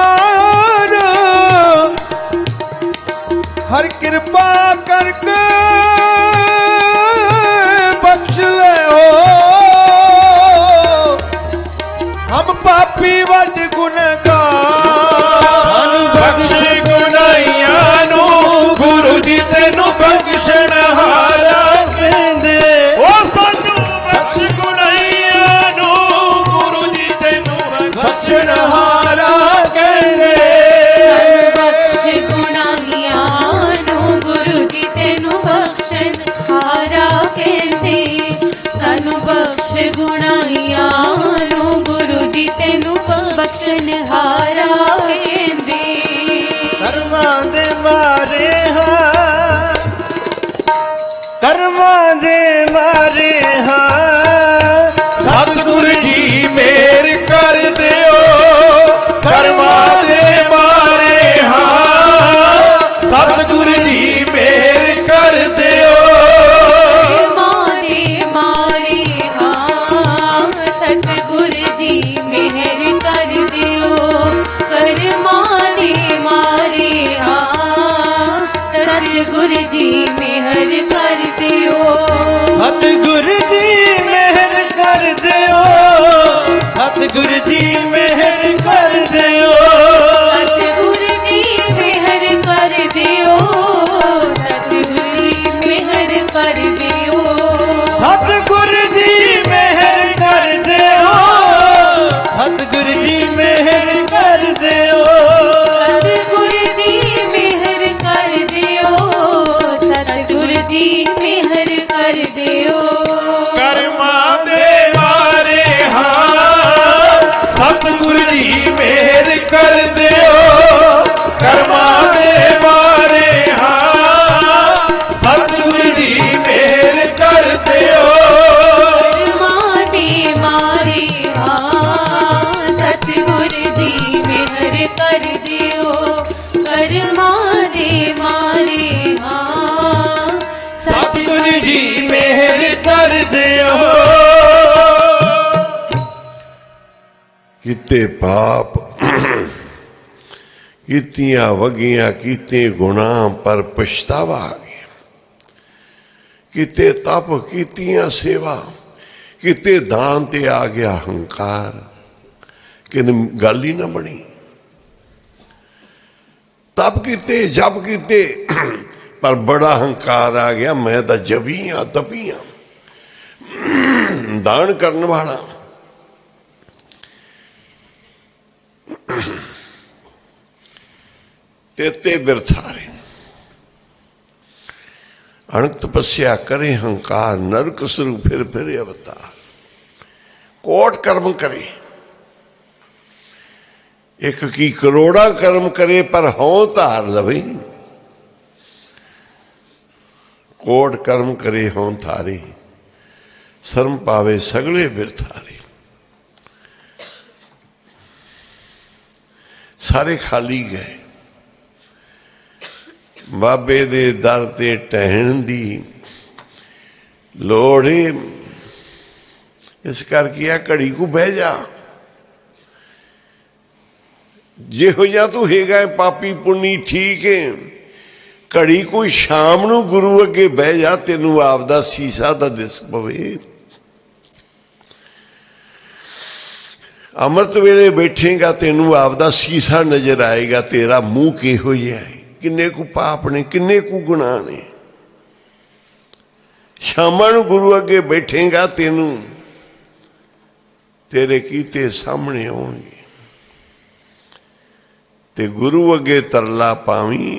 पारावार हर कृपा करके बख्श ले हो हम पापी वध गुनहगार बख्श गुनाहियां नू गुरु जी तेनू बख्शण हारा कहंदे ओ सानू बख्श गुनाहियां नू गुरु जी तेनू बख्शण हारा कहंदे बख्श गुनाहियां नू गुरु जी तेनू बख्शन हारा कहंदे सानू बख्श गुनाहियां नू गुरु जी तेनू बख्शन हारा कहंदे ਕਰਮਾਂ ਦੇ ਮਾਰੇ ਹਾਂ ਕਰਮਾਂ ਦੇ ਮਾਰੇ ਹਾਂ ਸਤਿਗੁਰ ਜੀ ਮੇਰ ਕਰ ਦਿਓ ਕਰਮਾਂ ਦੇ ਮਾਰੇ ਹਾਂ ਸਤਿਗੁਰ ਜੀ ਮੇਰ ਕਰ ਦਿਓ मारे मारे हाँ सतगुर जी मेहर कर दियो कर मारे मारे हाँ सतगुर जी मेहर कर दियो ਸਤਿਗੁਰ ਜੀ ਮਿਹਰ ਕਰ ਦਿਓ ਸਤਿਗੁਰ ਜੀ ਮਿਹਰ ਕਰ ਦਿਓ सतगुर जी मेहर कर दियो सतगुर जी मेहर कर दियो ਸਤਿਗੁਰ ਜੀ ਮਿਹਰ ਕਰ ਦਿਓ ਸਤਿਗੁਰ ਜੀ ਮਿਹਰ ਕਰ ਦਿਓ सतगुर जी मेहर कर दियो सतगुर जी मेहर कर दियो ਕਰਮਾਂ ਦੇ ਮਾਰੇ ਹਾਂ ਸਤਿਗੁਰ ਜੀ ਮੇਰ ਕਰ ਦਿਓ ਕਰਮਾਂ ਦੇ ਮਾਰੇ ਹਾਂ ਸਤਿਗੁਰ ਜੀ ਮੇਰ ਕਰ ਦਿਓ मारे मारे हाँ सतगुर जी मेहर कर दियो कर मारे मारे हाँ ਸਤਿਗੁਰ ਜੀ ਮੇਰ ਕਰ ਦਿਓ ਕੀਤੇ ਪਾਪ ਕੀਤੀਆਂ ਵਗੀਆਂ ਕੀਤੇ ਗੁਨਾਹ ਪਰ ਪਛਤਾਵਾ ਆ ਗਿਆ ਕੀਤੇ ਤਪ ਕੀਤੀਆਂ ਸੇਵਾ ਕੀਤੇ ਦਾਨ ਤੇ ਆ ਗਿਆ ਹੰਕਾਰ ਕਿ ਗੱਲ ਹੀ ਨਾ ਬਣੀ ਤਪ ਕੀਤੇ ਜਪ ਕੀਤੇ ਪਰ ਬੜਾ ਹੰਕਾਰ ਆ ਗਿਆ ਮੈਂ ਤਾਂ ਜਪੀ ਹਾਂ ਤਪੀ ਹਾਂ ਦਾਨ ਕਰਨ ਵਾਲਾ तेते बिरथारे अणक तपस्या करे हंकार नरक स्वरूप फिर अवतार कोट कर्म करे एक की करोड़ा कर्म करे पर हों तार लवे कोट कर्म करे हों थारे शर्म पावे सगले बिरथारे सारे खाली गए बाबे दे दर ते टहन दी लोड़ है इस करके आ घड़ी को बह जा जिहो जा तू हेगा पापी पुन्नी ठीक है घड़ी को शाम नू गुरु अगे बह जा तेनू आपदा सीसा दा दिस पवे अमृत वेले बैठेगा तेनू आपदा सीसा नजर आएगा तेरा मुंह किहो जिहा है किन्ने को पाप ने किन्ने को गुनाह ने शामां नूं गुरु अगे बैठेगा तेनू तेरे कीते सामने आउणगे ते गुरु अगे तरला पावी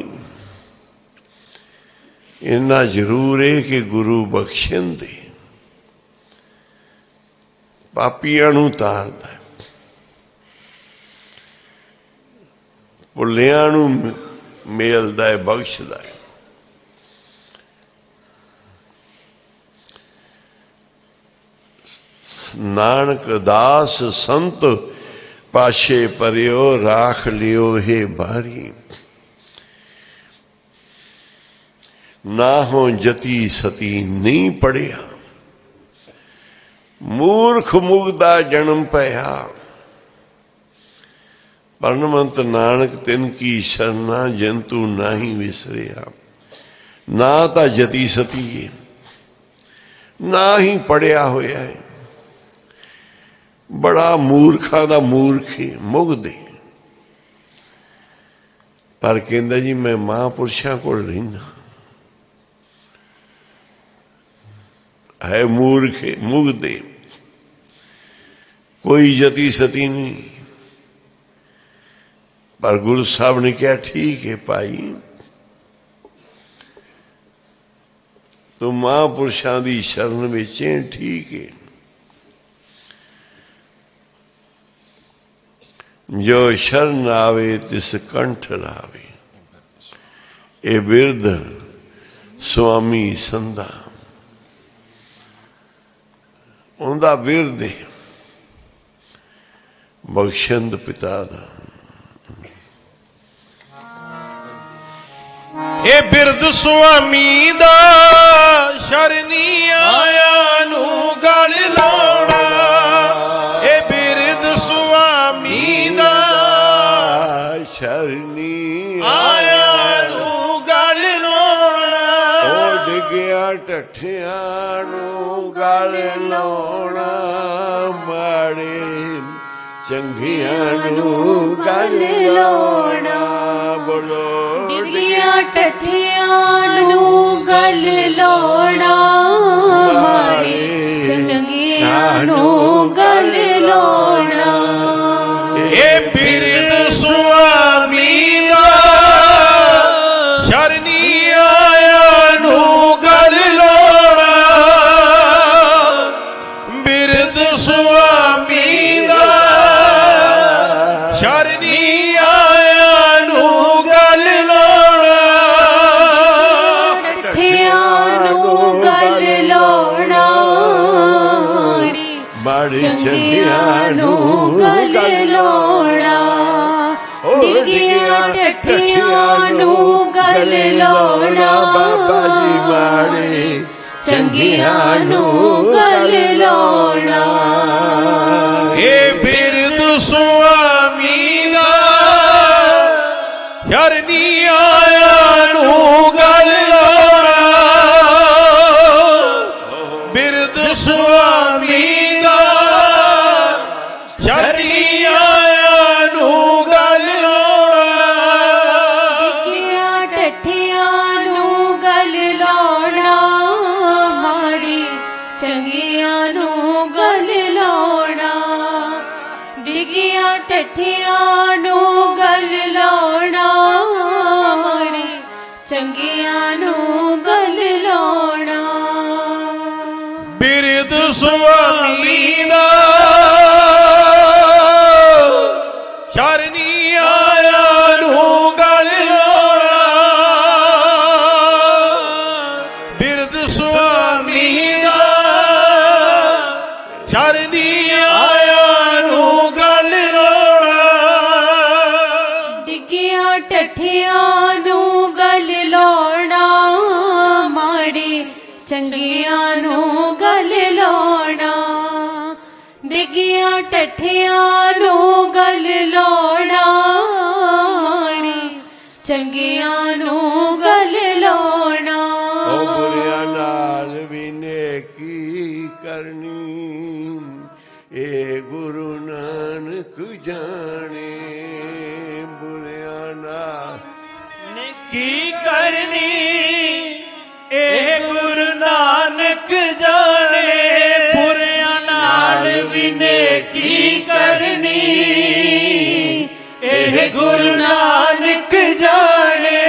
इन्ना जरूर है कि गुरु बख्शन दे पापियां नूं तारदा है भुल्लियां नूं मेलदा है बख्शदा है नानक दास संत पाशे परियो राख लियो हे बारी ना हो जती सती नहीं पढ़िया मूर्ख मुगदा जन्म पया ਪਰਨਮੰਤ ਨਾਨਕ ਤਿਨ ਕੀ ਸ਼ਰਨਾ ਜੰਤੂ ਨਾਹੀ ਵਿਸਰਿਆ। ਨਾ ਤਾਂ ਜਤੀ ਸਤੀ ਹੈ, ਨਾ ਹੀ ਪੜਿਆ ਹੋਇਆ ਹੈ, ਬੜਾ ਮੂਰਖਾਂ ਦਾ ਮੂਰਖ ਹੈ, ਮੁਗਧੇ। ਪਰ ਕਹਿੰਦਾ ਜੀ ਮੈਂ ਮਹਾਂਪੁਰਸ਼ਾਂ ਕੋਲ ਰਹਿੰਦਾ। ਹੈ ਮੂਰਖ ਹੈ, ਮੁਗਧੇ, ਕੋਈ ਜਤੀ ਸਤੀ ਨਹੀਂ। ਪਰ ਗੁਰੂ ਸਾਹਿਬ ਨੇ ਕਿਹਾ ਠੀਕ ਹੈ ਭਾਈ, ਤੂੰ ਮਹਾਂਪੁਰਸ਼ਾਂ ਦੀ ਸ਼ਰਨ ਵਿੱਚ ਹੈ, ਠੀਕ ਹੈ। ਜੋ ਸ਼ਰਨ ਆਵੇ ਤਿਸ ਕੰਠ ਲਾਵੇ, ਇਹ ਬਿਰਧ ਸੁਆਮੀ ਸੰਧਾ ਉਹਦਾ ਬਿਰਧ ਹੈ, ਬਖਸ਼ੰਦ ਪਿਤਾ ਦਾ। ਇਹ ਬਿਰਧ ਸੁਆਮੀ ਦਾ ਸ਼ਰਨੀ ਆਇਆ ਨੂੰ ਗਲ ਲਾਉਣਾ। ਇਹ ਬਿਰਧ ਸੁਆਮੀ ਦਾ ਸ਼ਰਨੀ ਆਇਆ ਨੂੰ ਗਲ ਲਾਉਣਾ। ਉਹ ਡਿੱਗਿਆ ਢੱਠਿਆਂ ਨੂੰ ਗਲ ਲਾਉਣਾ, ਮਾੜੇ ਚੰਗਿਆਂ ਨੂੰ ਗਲ ਲਾਉਣਾ। ਬੋਲੋ ਡਿੱਗਿਆ ਟੱਠਿਆਂ ਨੂੰ ਗਲ ਲਾਉਣਾ, ਮਾੜੇ ਚੰਗਿਆਂ ਨੂੰ ਗਲ ਲਾਉਣਾ। ਇਹ ਬਿਰਧ ਸੁਆਮੀ ਦਾ ਸ਼ਰਨੀ ਆਇਆ ਨੂੰ ਗਲ ਲਾਉਣਾ। ਬਿਰਧ ਸੁਆਮੀ ਦਾ ਸ਼ਰਨੀ ਆਇਆ ਨੂੰ ਗਲ ਲਾਉਣਾ। ਟੱਠਿਆਂ ਨੂੰ ਗਲ ਲਾਉਣਾ, ਮਾੜੇ ਚੰਗਿਆਂ ਨੂੰ ਗਲ ਲਾਉਣਾ। ਡਿੱਗਿਆ ਟੱਠਿਆਂ ਨੂੰ ਗਲ ਲਾਉਣਾ, ਬਾਬਾ ਜੀ ਮਾੜੇ ਚੰਗਿਆਂ ਨੂੰ ਗਲ ਲਾਉਣਾ। ਇਹ ਬਿਰਧ ਸੁਆਮੀ ਦਾ ਸ਼ਰਨੀ ਆਇਆ ਨੂੰ ਗਲ ਲਾਉਣਾ। ਬਿਰਧ ਸੁਆਮੀ ਦਾ ਸ਼ਰਨੀ ਆਇਆ ਨੂੰ ਗਲ ਲਾਉਣਾ। ਡਿੱਗਿਆ ਟੱਠਿਆਂ ਨੂੰ ਗਲ ਲਾਉਣਾ, ਮਾੜੀ ਚੰਗਿਆਂ ਨੂੰ ਗਲ ਲਾਉਣਾ। ਡਿੱਗਿਆ ਟੱਠਿਆਂ ਨੂੰ ਗਲ ਲਾਉਣਾ, ਮਾੜੀ ਚੰਗਿਆਂ ਨੂੰ ਗਲ ਲਾਉਣਾ। ਬਿਰਧ ਸੁਆਮੀ ਦਾ ਸ਼ਰਨੀ ਆਇਆ ਨੂੰ ਗਲ ਲਾਉਣਾ। ਬਿਰਧ ਸੁਆਮੀ ਦਾ ਸ਼ਰਨੀ ਆਇਆ ਨੂੰ ਗਲ ਲਾਉਣਾ। ਡਿੱਗਿਆ ਟੱਠਿਆਂ ਨੂੰ ਗਲ ਲਾਉਣਾ, ਮਾੜੇ ਚੰਗਿਆਂ ਨੂੰ ਗਲ ਲਾਉਣਾ। ਡਿੱਗਿਆ ਟੱਠਿਆਂ ਨੂੰ ਗਲ ਲਾਉਣਾ, ਮਾੜੇ ਚੰਗਿਆਂ ਨੂੰ ਗਲ ਲਾਉਣਾ। ਉਹ ਬੁਰਿਆਂ ਨਾਲ ਵੀ ਨੇਕੀ ਕਰਨੀ, ਇਹ ਗੁਰੂ ਨਾਨਕ ਜਾਣੇ। ਬੁਰਿਆਂ ਨਾਲ ਕੀ ਕਰਨੀ ਇਹ ਗੁਰੂ ਨਾਨਕ ਜਾਣੇ। ਬੁਰਿਆਂ ਨਾਲ ਵੀ ਨੇਕੀ ਕਰਨੀ ਇਹ ਗੁਰੂ ਨਾਨਕ ਜਾਣੇ।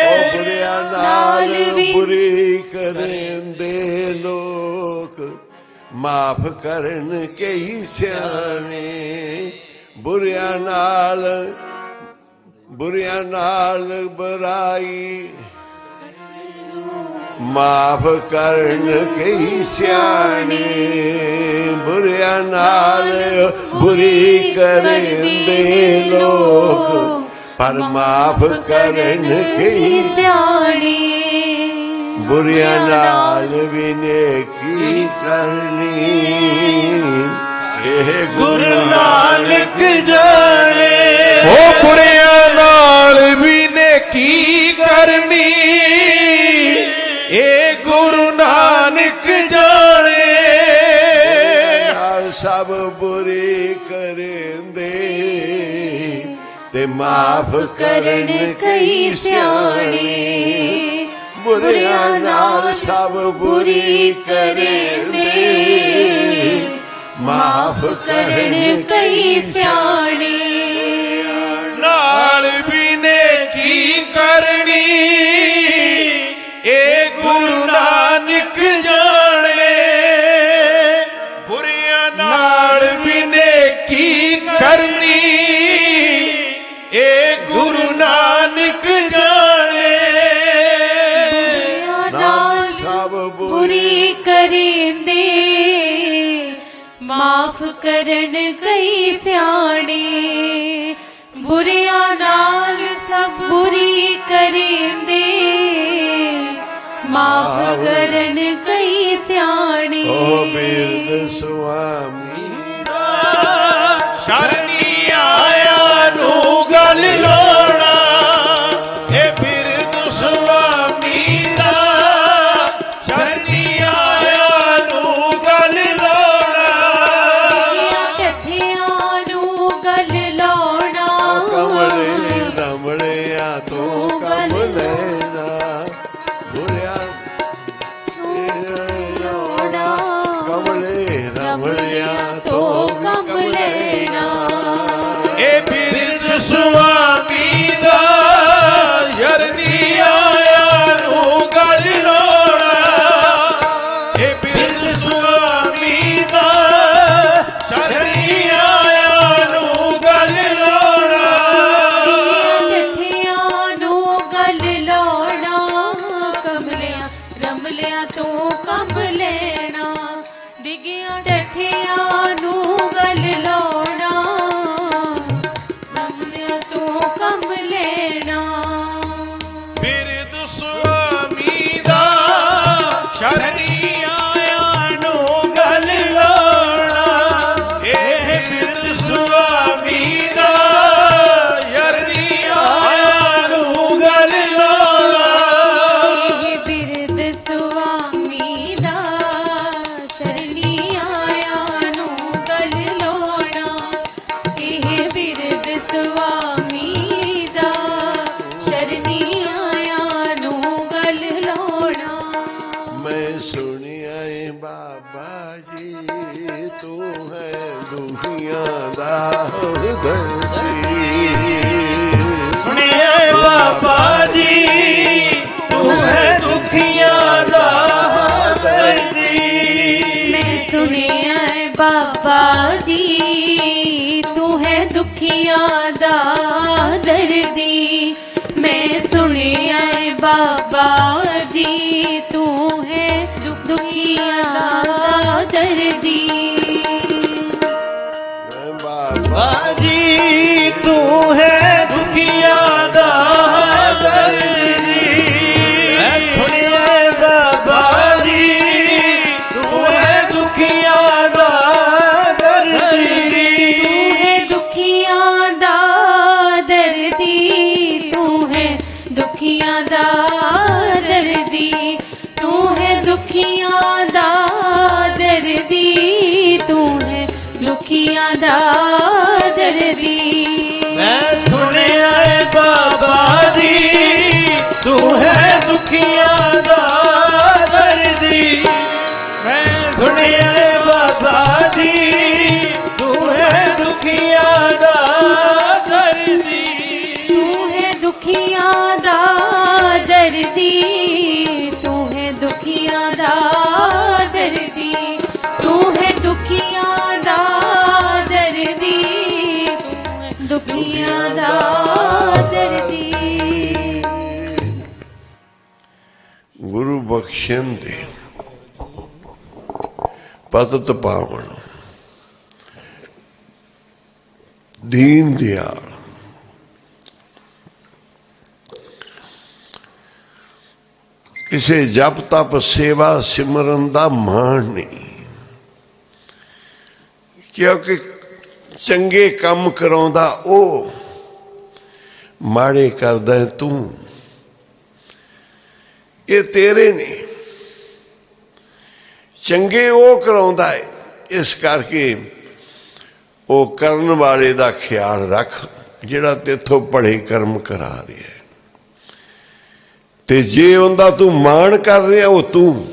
ਉਹ ਬੁਰਿਆਂ ਨਾਲ ਬੁਰੀ ਕਰਨਦੇ ਲੋਕ, ਮਾਫ ਕਰਨ ਕਈ ਸਿਆਣੇ। ਬੁਰਿਆਂ ਨਾਲ ਬੁਰਾਈ ਮਾਫ ਕਰਨ ਕਈ ਸਿਆਣੇ। ਬੁਰਿਆਂ ਨਾਲ ਬੁਰੀ ਕਰਨਦੇ ਲੋਕ, ਪਰ ਮਾਫ ਕਰਨ ਕਈ ਸਿਆਣੇ। ਬੁਰਿਆਂ ਨਾਲ ਵੀ ਨੇਕੀ ਕਰਨੀ ਇਹ ਗੁਰੂ ਨਾਨਕ ਜਾਣੇ। ਓ ਕੀ ਕਰਨੀ ਇਹ ਗੁਰੂ ਨਾਨਕ ਜਾਣੇ। सब बुरी करेंदे ते माफ करन कई स्याणे। बुरिया नाल सब बुरी करेंदे माफ करन कई स्याणे। नाल भी नेकी करनी ए गुरु नानक जाने। बुरिया नाल भी नेकी करनी ए गुरु नानक जाने। नाल सब बुरी करेंदे माफ करन कई स्याणे। बुरिया नाल सब बुरी करेंदे माफ करन कई स्याणे। ओ बिरद स्वामी शरणी आया नू गल लोड़ा ए बिरद स्वामी दा। शरणी आया नू गल लोड़ा कथियां नू गल लोड़ा। कमले रमड़िया तो कम लेना। बुरिया लोड़ा कमले रमड़िया तो कम लेना। ए बिरद स्वामी दा। शरणी आया नू गल लोड़ा ए बिरद स्वामी दा। शरणी आया नू गल लोड़ा कथियां नू गल लोड़ा कमलिया रमलिया तू कम लेना। डिगिया डठियां नू गल लोड़ा रमलिया तू कम लेना। बिरद स्वामी दा। शरणी आया नू गल लोड़ा ए बिरद स्वामी दा। शरणी आया नू गल लोड़ा ये बिरद स्वामी दा शरणी आया नू गल लोड़ा। ये बिरद स्वामी दा शरणी आया नू गल लोड़ा। मैं सुनिया बाबा जी तू है दुखिया दा दर्दी। सुनिए बाबा जी तू है दुखियां दा दर्दी। मैं सुनिया बाबा जी तू है दुखियां दा दर्दी। मैं सुनिया बाबा जी तू है दुखियां दा दर्दी। बाबा बाजी तू है दुखियां दा दर्दी। मैं सुनिए बाबा जी तू है दुखियां दा दर्दी। तू है दुखियां दा दर्दी। तू है दुखियां दा दर्दी। तू है दुखियां दा दर्दी। तू है दुखियां दा दर्दी। मैं सुनिया बाबा जी तू है दुखियां दा दर्दी। मैं सुनिया बाबा जी तू है दुखियां दा दर्दी। तू है दुखियां दा दर्दी। तू है दुखियां दा दर्दी। तू है दुखियां दा दर्दी। दुखियां दा दर्दी। गुरु बख्शन दे पतत पावन दीन दयाल किसी जप तप सेवा सिमरन दा मान नहीं। क्योंकि चंगे काम कराउंदा ओ माड़े करदा तू। ਇਹ ਤੇਰੇ ਨੇ। ਚੰਗੇ ਉਹ ਕਰਾਉਂਦਾ ਹੈ, ਇਸ ਕਰਕੇ ਉਹ ਕਰਨ ਵਾਲੇ ਦਾ ਖਿਆਲ ਰੱਖ ਜਿਹੜਾ ਤੇਥੋਂ ਭਲੇ ਕਰਮ ਕਰਾ ਰਿਹਾ ਹੈ। ਤੇ ਜੇ ਉਹਦਾ ਤੂੰ ਮਾਣ ਕਰ ਰਿਹਾ, ਉਹ ਤੂੰ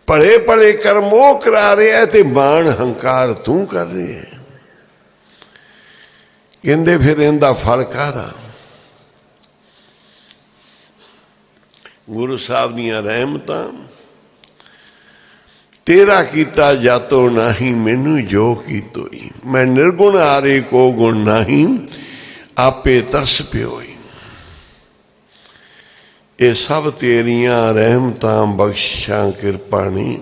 ਭਲੇ ਭਲੇ ਕਰਮ ਉਹ ਕਰਾ ਰਿਹਾ ਤੇ ਮਾਣ ਹੰਕਾਰ ਤੂੰ ਕਰ ਰਿਹਾ ਹੈ। ਕਹਿੰਦੇ ਫਿਰ ਇਹਦਾ ਫਲ ਕਾਹਦਾ? ਗੁਰੂ ਸਾਹਿਬ ਦੀਆਂ ਰਹਿਮਤਾਂ, ਤੇਰਾ ਕੀਤਾ ਜਾਤੋ ਨਹੀਂ ਮੈਨੂੰ ਜੋ ਕੀਤੋਈ, ਮੈਂ ਨਿਰਗੁਣ ਆਰੇ ਕੋ ਗੁਣ ਨਹੀਂ ਆਪੇ ਤਰਸ ਪਿਓਈ। ਇਹ ਸਭ ਤੇਰੀਆਂ ਰਹਿਮਤਾਂ ਬਖਸ਼ਾਂ ਕਿਰਪਾਣੀ।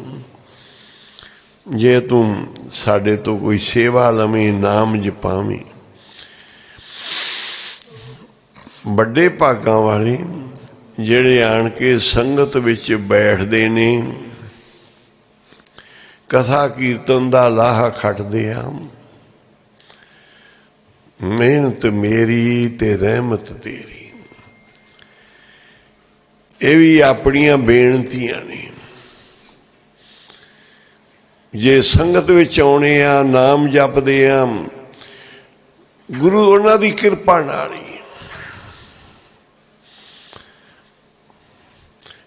ਜੇ ਤੂੰ ਸਾਡੇ ਤੋਂ ਕੋਈ ਸੇਵਾ ਲਵੇਂ, ਨਾਮ ਜਪਾਵੇਂ, ਵੱਡੇ ਭਾਗਾਂ ਵਾਲੇ ਜਿਹੜੇ ਆਣ ਕੇ ਸੰਗਤ ਵਿੱਚ ਬੈਠਦੇ ਨੇ, ਕਥਾ ਕੀਰਤਨ ਦਾ ਲਾਹਾ ਖੱਟਦੇ ਆ। ਮਿਹਨਤ ਮੇਰੀ ਤੇ ਰਹਿਮਤ ਤੇਰੀ, ਇਹ ਵੀ ਆਪਣੀਆਂ ਬੇਨਤੀਆਂ ਨੇ। ਜੇ ਸੰਗਤ ਵਿੱਚ ਆਉਣੇ ਆ, ਨਾਮ ਜਪਦੇ ਆ, ਗੁਰੂ ਉਹਨਾਂ ਦੀ ਕਿਰਪਾ ਨਾਲ ਹੀ।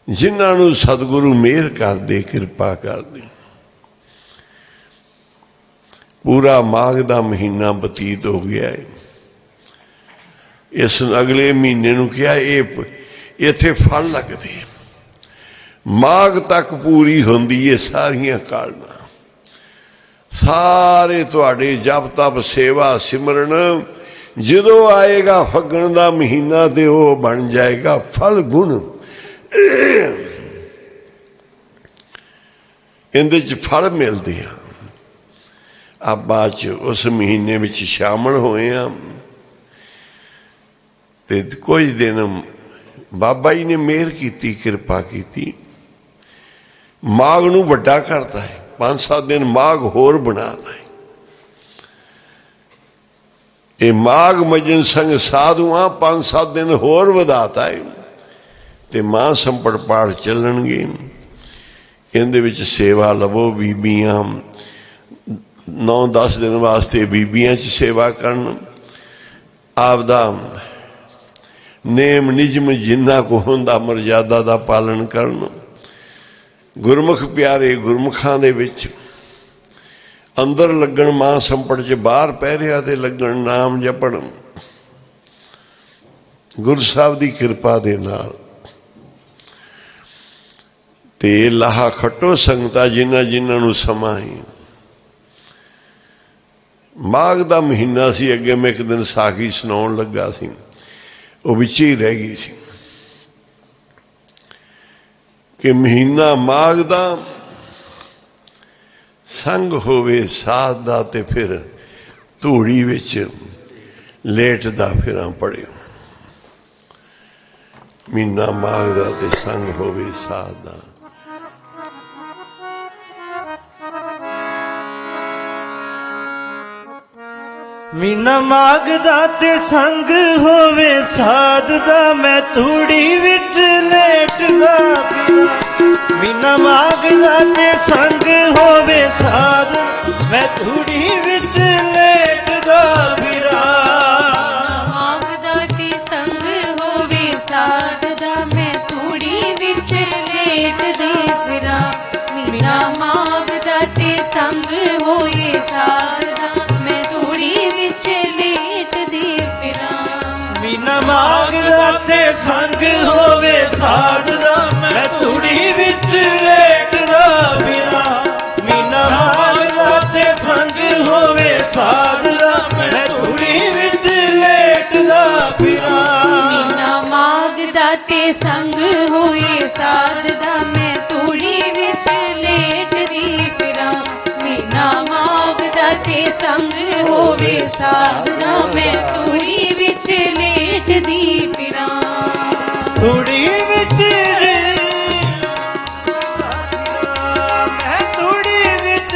ਜਿਨ੍ਹਾਂ ਨੂੰ ਸਤਿਗੁਰੂ ਮਿਹਰ ਕਰਦੇ, ਕਿਰਪਾ ਕਰਦੇ। ਪੂਰਾ ਮਾਘ ਦਾ ਮਹੀਨਾ ਬਤੀਤ ਹੋ ਗਿਆ ਹੈ। ਇਸ ਅਗਲੇ ਮਹੀਨੇ ਨੂੰ ਕਿਹਾ ਇਹ ਇੱਥੇ ਫਲ ਲੱਗਦੇ, ਮਾਘ ਤੱਕ ਪੂਰੀ ਹੁੰਦੀ ਹੈ ਸਾਰੀਆਂ ਕਾਲਨਾ। ਸਾਰੇ ਤੁਹਾਡੇ ਜਪ ਤਪ ਸੇਵਾ ਸਿਮਰਨ, ਜਦੋਂ ਆਏਗਾ ਫੱਗਣ ਦਾ ਮਹੀਨਾ ਤੇ ਉਹ ਬਣ ਜਾਏਗਾ ਫਲ ਗੁਣ। ਇਹਦੇ ਚ ਫਲ ਮਿਲਦੇ ਆ। ਆਪਾਂ ਚ ਉਸ ਮਹੀਨੇ ਵਿੱਚ ਸ਼ਾਮਲ ਹੋਏ ਆ ਤੇ ਕੁਝ ਦਿਨ ਬਾਬਾ ਜੀ ਨੇ ਮਿਹਰ ਕੀਤੀ, ਕਿਰਪਾ ਕੀਤੀ, ਮਾਘ ਨੂੰ ਵੱਡਾ ਕਰਤਾ ਹੈ। 5-7 ਦਿਨ ਮਾਘ ਹੋਰ ਬਣਾਤਾ ਹੈ। ਇਹ ਮਾਘ ਮਜਨ ਸੰਗ ਸਾਧੂਆਂ 5-7 ਦਿਨ ਹੋਰ ਵਧਾਤਾ ਹੈ ਤੇ ਮਾਂ ਸੰਪੜ ਪਾਠ ਚੱਲਣਗੇ। ਇਹਦੇ ਵਿੱਚ ਸੇਵਾ ਲਵੋ। ਬੀਬੀਆਂ 9-10 ਦਿਨ ਵਾਸਤੇ ਬੀਬੀਆਂ 'ਚ ਸੇਵਾ ਕਰਨ, ਆਪਦਾ ਨੇਮ ਨਿਯਮ ਜਿੰਨਾ ਕੋ ਹੁੰਦਾ ਮਰਜ਼ਾਦਾ ਦਾ ਪਾਲਣ ਕਰਨ। ਗੁਰਮੁਖ ਪਿਆਰੇ ਗੁਰਮੁਖਾਂ ਦੇ ਵਿੱਚ ਅੰਦਰ ਲੱਗਣ, ਮਾਂ ਸੰਪੜ 'ਚ ਬਾਹਰ ਪਹਿਰਿਆ ਤੇ ਲੱਗਣ, ਨਾਮ ਜਪਣ ਗੁਰੂ ਸਾਹਿਬ ਦੀ ਕਿਰਪਾ ਦੇ ਨਾਲ। ਤੇ ਲਾਹਾ ਖੱਟੋ ਸੰਗਤਾਂ ਜਿਨ੍ਹਾਂ ਨੂੰ ਸਮਾਂ ਹੀ। ਮਾਘ ਦਾ ਮਹੀਨਾ ਸੀ। ਅੱਗੇ ਮੈਂ ਇੱਕ ਦਿਨ ਸਾਖੀ ਸੁਣਾਉਣ ਲੱਗਾ ਸੀ, ਉਹ ਵਿੱਚ ਹੀ ਰਹਿ ਗਈ ਸੀ ਕਿ ਮਹੀਨਾ ਮਾਘ ਦਾ ਸੰਗ ਹੋਵੇ ਸਾਧ ਦਾ ਤੇ ਫਿਰ ਧੂੜੀ ਵਿੱਚ ਲੇਟਦਾ ਫਿਰਾਂ ਪੜਿਓ। ਮਹੀਨਾ ਮਾਘ ਦਾ ਤੇ ਸੰਗ ਹੋਵੇ ਸਾਧ ਦਾ। ਮਹੀਨਾ ਮਾਘ ਦਾ ਤੇ ਸੰਗ ਹੋਵੇ ਸਾਧ ਦਾ, ਮੈਂ ਧੂੜੀ ਵਿੱਚ ਲੇਟਦਾ ਫਿਰਾਂ। ਮਹੀਨਾ ਮਾਘ ਦਾ ਤੇ ਸੰਗ ਹੋਵੇ ਸਾਧ, ਮੈਂ ਧੂੜੀ ਵਿੱਚ ਲੇਟਦਾ ਫਿਰਾਂ। ਮਾਘ ਦਾ ਤੇ ਸੰਗ ਹੋਵੇ ਸਾਧ ਦਾ, ਮੈਂ ਧੂੜੀ ਵਿੱਚ ਲੇਟਦੀ ਫਿਰਾਂ। ਮਹੀਨਾ ਮਾਘ ਦਾ ਤੇ ਸੰਗ ਹੋਏ ਸਾਧ ਦਾ, ਮੈਂ ਧੂੜੀ ਵਿੱਚ ਲੇਟਦੀ ਫਿਰਾਂ। ਮਹੀਨਾ ਮਾਘ ਦਾ ਤੇ ਸੰਗ ਹੋਵੇ ਸਾਧ ਦਾ, ਮੈਂ ਧੂੜੀ ਵਿੱਚ ਲੇਟਦਾ ਫਿਰਾਂ। ਮਹੀਨਾ ਮਾਘ ਦਾ ਤੇ ਸੰਗ ਹੋਵੇ ਸਾਧ ਦਾ, ਮੈਂ ਧੂੜੀ ਵਿੱਚ ਲੇਟਦਾ ਫਿਰਾਂ। ਮਹੀਨਾ ਮਾਘ ਦਾ ਤੇ ਸੰਗ ਹੋਏ ਸਾਧ ਦਾ, ਮੈਂ ਧੂੜੀ ਵਿੱਚ ਲੇਟਦੀ ਫਿਰਾਂ। ਮਹੀਨਾ ਮਾਘ ਦਾ ਤੇ ਸੰਗ ਹੋਵੇ ਸਾਧ ਦਾ, ਮੈਂ ਧੂੜੀ ਵਿੱਚ ਲੇਟਦੀ ਫਿਰਾਂ। ਧੂੜੀ ਵਿੱਚ ਮੈਂ ਧੂੜੀ ਵਿੱਚ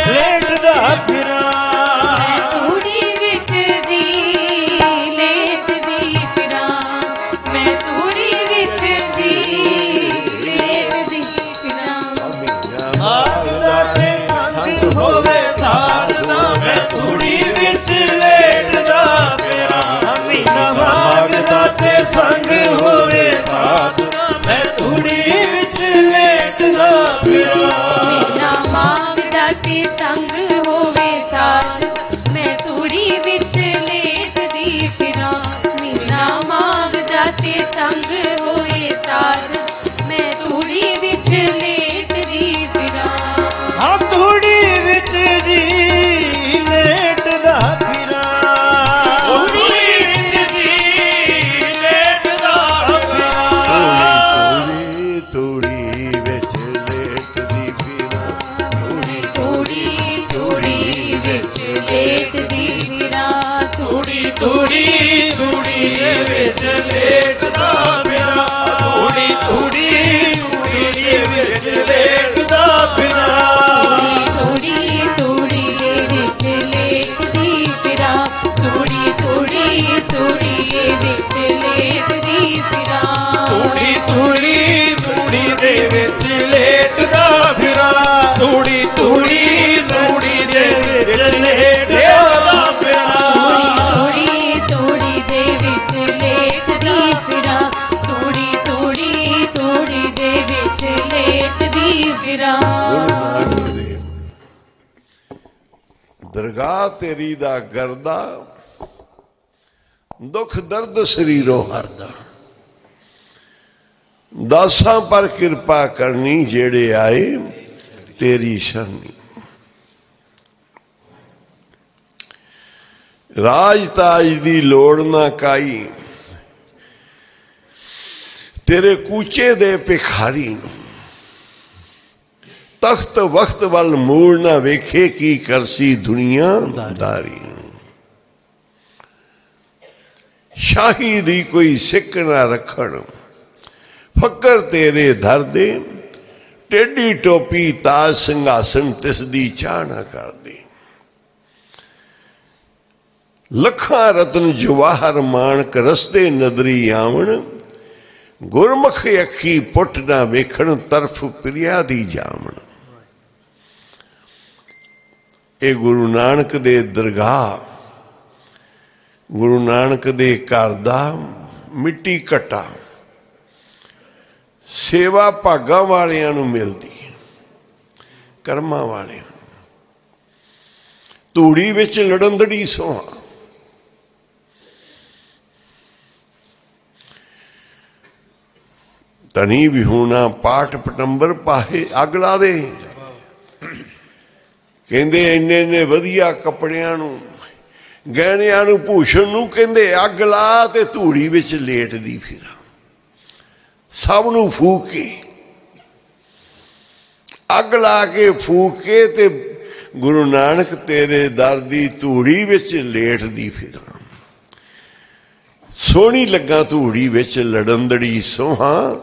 ਲੇਟਦਾ ਫਿਰਾਂ। ਮੈਂ ਧੂੜੀ ਵਿੱਚ ਜੀ ਲੇਟਦੀ ਫਿਰਾਂ। ਮੈਂ ਧੂੜੀ ਤੇ ਸੰਗ ਹੋਵੇ ਸਾਧ ਦਾ ਮੈਂ ਧੂੜੀ ਵਿੱਚ ਲੇਟਦਾ ਫਿਰਾਂ ਮੀਨਾ ਮਾਘ ਦਾ ਤੇ ਸੰਗ ਹੋਵੇ ਸਾਧ ਦਾ ਮੈਂ ਧੂੜੀ ਵਿੱਚ ਲੇਟਦਾ ਫਿਰਾਂ ਮੀਨਾ ਮਾਘ ਦਾ ਤੇ ਸੰਗ ਹੋਵੇ ਸਾਧ ਮੈਂ ਧੂੜੀ ਵਿੱਚ ਲੇਟਦੀ ਫਿਰਾਂ ਮੀਨਾ ਮਾਘ ਦਾ ਤੇ ਸੰਗ ਹੋਏ ਸਾਧ ਮੈਂ ਧੂੜੀ ਵਿੱਚ ਲੇਟਦੀ ਫਿਰਾਂ ਹਾਂ ਧੂੜੀ ਵਿੱਚ ਜੀ ਲੇਟਦਾ ਫਿਰਾਂ ਧੂੜੀ ਵਿੱਚ ਜੀ ਲੇਟਦਾ ਫਿਰਾਂ ਤੂੜੀ ਵਿੱਚ ਲੇਟਦੀ ਫਿਰਾਂ ਧੂੜੀ ਧੂੜੀ ਵਿੱਚ ਲੇਟਦੀ ਫਿਰਾਂ ਧੂੜੀ ਧੂੜੀ ਧੂੜੀ ਦੇ ਵਿੱਚ ਲੇਟਦਾ ਫਿਰਾਂ ਧੂੜੀ ਧੂੜੀ ਧੂੜੀ ਦੇ ਵਿੱਚ ਲੇਟਦਾ ਫਿਰਾਂ ਧੂੜੀ ਧੂੜੀ ਦੇ ਵਿੱਚ ਲੇਟਦੀ ਫਿਰਾਂ ਧੂੜੀ ਧੂੜੀ ਧੂੜੀ ਦੇ ਵਿੱਚ ਲੇਟਦੀ ਫਿਰਾਂ ਧੂੜੀ ਧੂੜੀ ਧੂੜੀ ਦੇ ਵਿੱਚ ਲੇਟਦਾ ਫਿਰਾਂ ਧੂੜੀ ਧੂੜੀ ਧੂੜੀ ਦੇ ਵਿੱਚ ਲੇਟਦਾ ਫਿਰਾਂ ਧੂੜੀ ਧੂੜੀ ਦੇ ਵਿੱਚ ਲੇਟਦੀ ਫਿਰਾਂ ਧੂੜੀ ਧੂੜੀ ਧੂੜੀ ਦੇ ਵਿੱਚ ਲੇਟਦੀ ਫਿਰਾਂ ਗੁਰੂ ਨਾਨਕ ਦੇਵ ਦਰਗਾਹ ਤੇਰੀ ਦਾ ਗਰਦਾ ਦੁੱਖ ਦਰਦ ਸਰੀਰੋਂ ਹਰਦਾ ਦਾਸਾਂ ਪਰ ਕਿਰਪਾ ਕਰਨੀ ਜਿਹੜੇ ਆਏ ਤੇਰੀ ਸ਼ਰਨੀ ਰਾਜ ਤਾਜ ਦੀ ਲੋੜ ਨਾ ਕਾਈ ਤੇਰੇ ਕੂਚੇ ਦੇ ਭਿਖਾਰੀ ਨੂੰ ਤਖਤ ਵਕਤ ਵੱਲ ਮੂੜ ਨਾ ਵੇਖੇ ਕੀ ਕਰਸੀ ਦੁਨੀਆ ਦਾਰੀ ਸ਼ਾਹੀ ਦੀ ਕੋਈ ਸਿੱਕ ਨਾ ਰੱਖਣ ਫਕਰ ਤੇਰੇ ਧਰ ਦੇ ਟੇਢੀ ਟੋਪੀ ਤਾਜ ਸਿੰਘਾਸਨ ਤਿਸ ਦੀ ਚਾਹ ਨਾ ਕਰਦੇ ਲੱਖਾਂ ਰਤਨ ਜਵਾਹਰ ਮਾਣਕ ਰਸਤੇ ਨਦਰੀ ਆਵਣ ਗੁਰਮੁਖ ਅੱਖੀ ਪੁੱਟ ਨਾ ਵੇਖਣ ਤਰਫ ਪ੍ਰਿਆ ਦੀ ਜਾਵਣ ਇਹ ਗੁਰੂ ਨਾਨਕ ਦੇ ਦਰਗਾਹ ਗੁਰੂ ਨਾਨਕ ਦੇ ਘਰ ਦਾ ਮਿੱਟੀ ਘਟਾ ਸੇਵਾ ਭਾਗਾਂ ਵਾਲਿਆਂ ਨੂੰ ਮਿਲਦੀ ਹੈ ਕਰਮਾਂ ਵਾਲਿਆਂ ਨੂੰ ਧੂੜੀ ਵਿੱਚ ਲੜੰਦੜੀ ਸੋਹਾਂ ਤਣੀ ਵਿਹੂਣਾ ਪਾਠ ਪਟੰਬਰ ਪਾਹੇ ਅੱਗ ਲਾ ਦੇ ਕਹਿੰਦੇ ਇੰਨੇ ਇੰਨੇ ਵਧੀਆ ਕੱਪੜਿਆਂ ਨੂੰ ਗਹਿਣਿਆਂ ਨੂੰ ਭੂਸ਼ਣ ਨੂੰ ਕਹਿੰਦੇ ਅੱਗ ਲਾ ਤੇ ਧੂੜੀ ਵਿੱਚ ਲੇਟਦੀ ਫਿਰਾਂ ਸਭ ਨੂੰ ਫੂਕ ਕੇ ਅੱਗ ਲਾ ਕੇ ਫੂਕ ਕੇ ਤੇ ਗੁਰੂ ਨਾਨਕ ਤੇਰੇ ਦਰ ਦੀ ਧੂੜੀ ਵਿੱਚ ਲੇਟਦੀ ਫਿਰਾਂ ਸੋਹਣੀ ਲੱਗਾ ਧੂੜੀ ਵਿੱਚ ਲੜੰਦੜੀ ਸੋਹਾਂ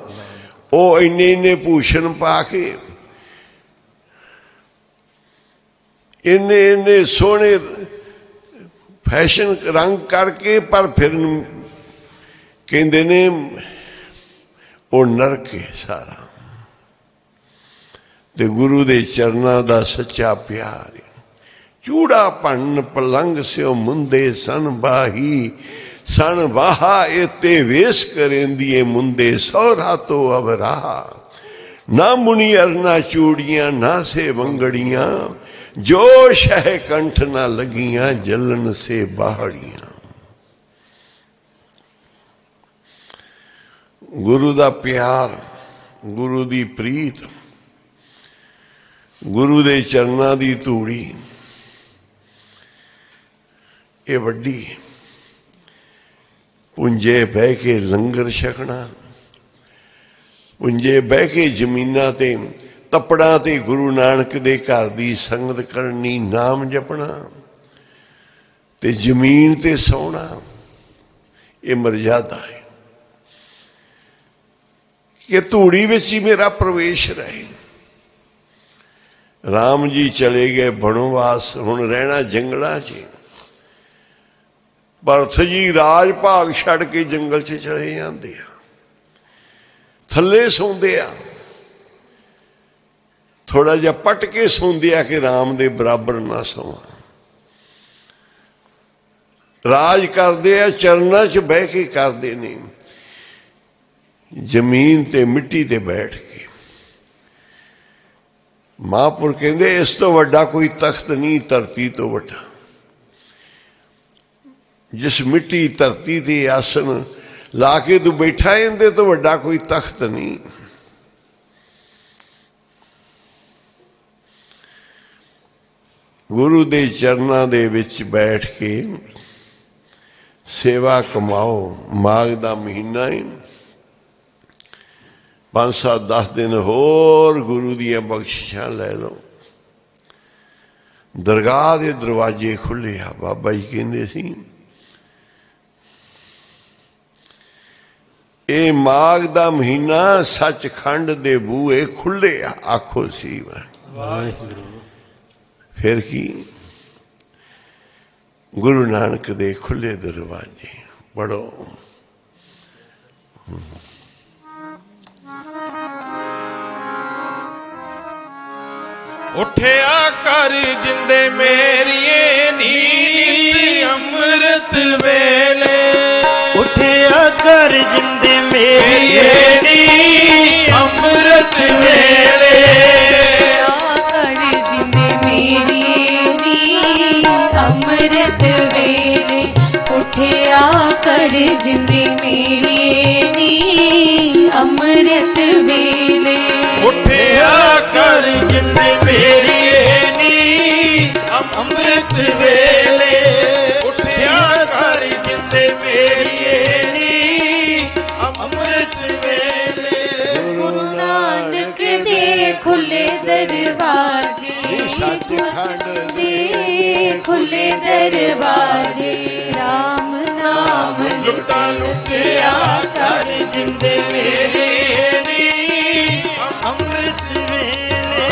ਉਹ ਇੰਨੇ ਇੰਨੇ ਭੂਸ਼ਣ ਪਾ ਕੇ ਇੰਨੇ ਇੰਨੇ ਸੋਹਣੇ ਫੈਸ਼ਨ ਰੰਗ ਕਰਕੇ ਪਰ ਫਿਰ ਕਹਿੰਦੇ ਨੇ ਉਹ ਨਰਕ ਹੈ ਸਾਰਾ ਤੇ ਗੁਰੂ ਦੇ ਚਰਨਾਂ ਦਾ ਸੱਚਾ ਪਿਆਰ ਚੂੜਾ ਭੰਨ ਪਲੰਗ ਸਿਓ ਮੁੰਦੇ ਸਨ ਬਾਹੀ ਸਣ ਵਾਹਾ ਇਤੇ ਵੇਸ ਕਰੇਂਦੀਏ ਮੁੰਦੇ ਸੌਰਾ ਤੋਂ ਅਵਰਾ ਨਾ ਮੁਨੀ ਅਰਨਾ ਚੂੜੀਆਂ ਨਾ ਸੇ ਵੰਗੜੀਆਂ ਜੋ ਸ਼ਹਿ ਕੰਠ ਨਾ ਲੱਗੀਆਂ ਜਲਨ ਸੇ ਬਾਹੜੀਆਂ ਗੁਰੂ ਦਾ ਪਿਆਰ ਗੁਰੂ ਦੀ ਪ੍ਰੀਤ ਗੁਰੂ ਦੇ ਚਰਨਾਂ ਦੀ ਧੂੜੀ ਇਹ ਵੱਡੀ ਪੁੰਜੇ ਬਹਿ ਕੇ ਲੰਗਰ ਛਕਣਾ ਪੁੰਜੇ ਬਹਿ ਕੇ ਜ਼ਮੀਨਾਂ ਤੇ ਤਪੜਾਂ ਤੇ ਗੁਰੂ ਨਾਨਕ ਦੇ ਘਰ ਦੀ ਸੰਗਤ ਕਰਨੀ ਨਾਮ ਜਪਣਾ ਤੇ ਜ਼ਮੀਨ ਤੇ ਸੌਣਾ ਇਹ ਮਰਜ਼ਾਦਾ ਹੈ ਕਿ ਧੂੜੀ ਵਿੱਚ ਹੀ ਮੇਰਾ ਪ੍ਰਵੇਸ਼ ਰਹੇ ਰਾਮ ਜੀ ਚਲੇ ਗਏ ਬਣਵਾਸ ਹੁਣ ਰਹਿਣਾ ਜੰਗਲਾਂ 'ਚ ਭਰਤ ਜੀ ਰਾਜ ਭਾਗ ਛੱਡ ਕੇ ਜੰਗਲ 'ਚ ਚਲੇ ਜਾਂਦੇ ਆ ਥੱਲੇ ਸੌਂਦੇ ਆ थोड़ा जिहा पट के सौंदे आ कि राम दे बराबर ना सौवां। राज करते आ चरना च बह के करते ने, जमीन ते मिट्टी ते बैठ के। महापुर कहते इस तो वड्डा कोई तख्त नहीं धरती तो वड्डा। जिस मिट्टी धरती ते आसन ला के तू बैठा इंदे तो वड्डा कोई तख्त नहीं। गुरु दे चरना दे विच बैठ के सेवा कमाओ। माघ दा महीना है, 5-7-10 दिन होर गुरु दियां बख्शिशां लै लो। दरगाह दे दरवाजे खुले आ। बाबा जी कहंदे सी ये माघ दा महीना सचखंड दे बूहे खुले आ। आखो सी वाहिगुरू। फिर की गुरु नानक दे खुले दरवाजे। पढ़ो। उठिया कर जिंदे मेरिए नीत अमृत वेले। उठिया कर जिंदे मेरिए नीत अमृत वेले। कर जिंदे मेरिए नी अमृत वेले। उठिया कर जिंदे मेरिए नी अमृत वेले। उठिया कर जिंदे मेरिए नीत अमृत वेले। उठिया कर जिंदे मेरिए नीत अमृत वेले। गुरु नानक दे खुले दरवाजे। सचखंड दे खुले दरवाजे। राम नाम लुटा लुटिया कर जिंदे मेरिए नीत अमृत वेले।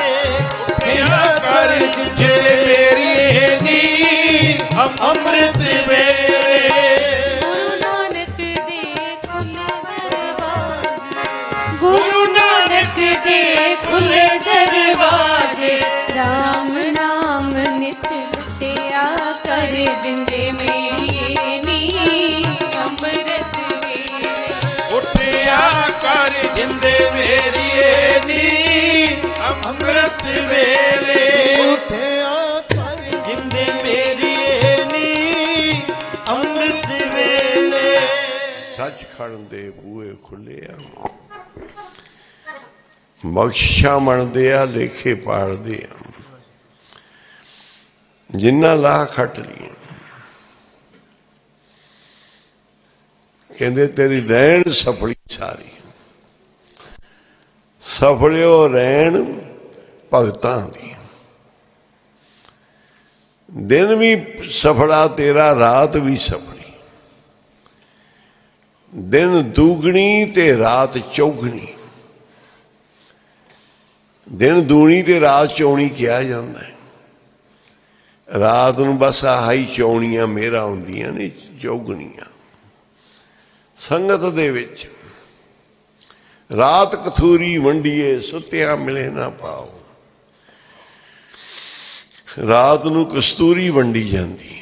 उठिया कर जिंदे मेरिए नीत अमृत वेले। गुरु नानक दे खुले दरवाजे। गुरु नानक दे खुले दरवाजे। राम नाम नित लुटिया कर जिंदे मेरिए नी अमृत वेले। उठिया कर जिंदे मेरिए नीत अमृत वेले। उठिया कर जिंदे मेरिए नीत अमृत वेले। सचखंड दे बूहे खुले आ। बख्शिशां मनदे आ, लेखे पाड़दे आ। जिन्ना लाह खट ली कहते तेरी रैन सफली सारी। सफलियो रैन भगतां दी। दिन भी सफला तेरा, रात भी सफली। दिन दूगनी ते रात चौगनी। दिन दूनी ते रात चौनी किया जाता है। रात नूं बस आही चौनियां मेरा होंदियां ने, चौगनियां संगत दे विच। रात कथूरी वंडिए सुत्तिया मिले ना पाओ। रात नूं कस्तूरी वंडी जाती।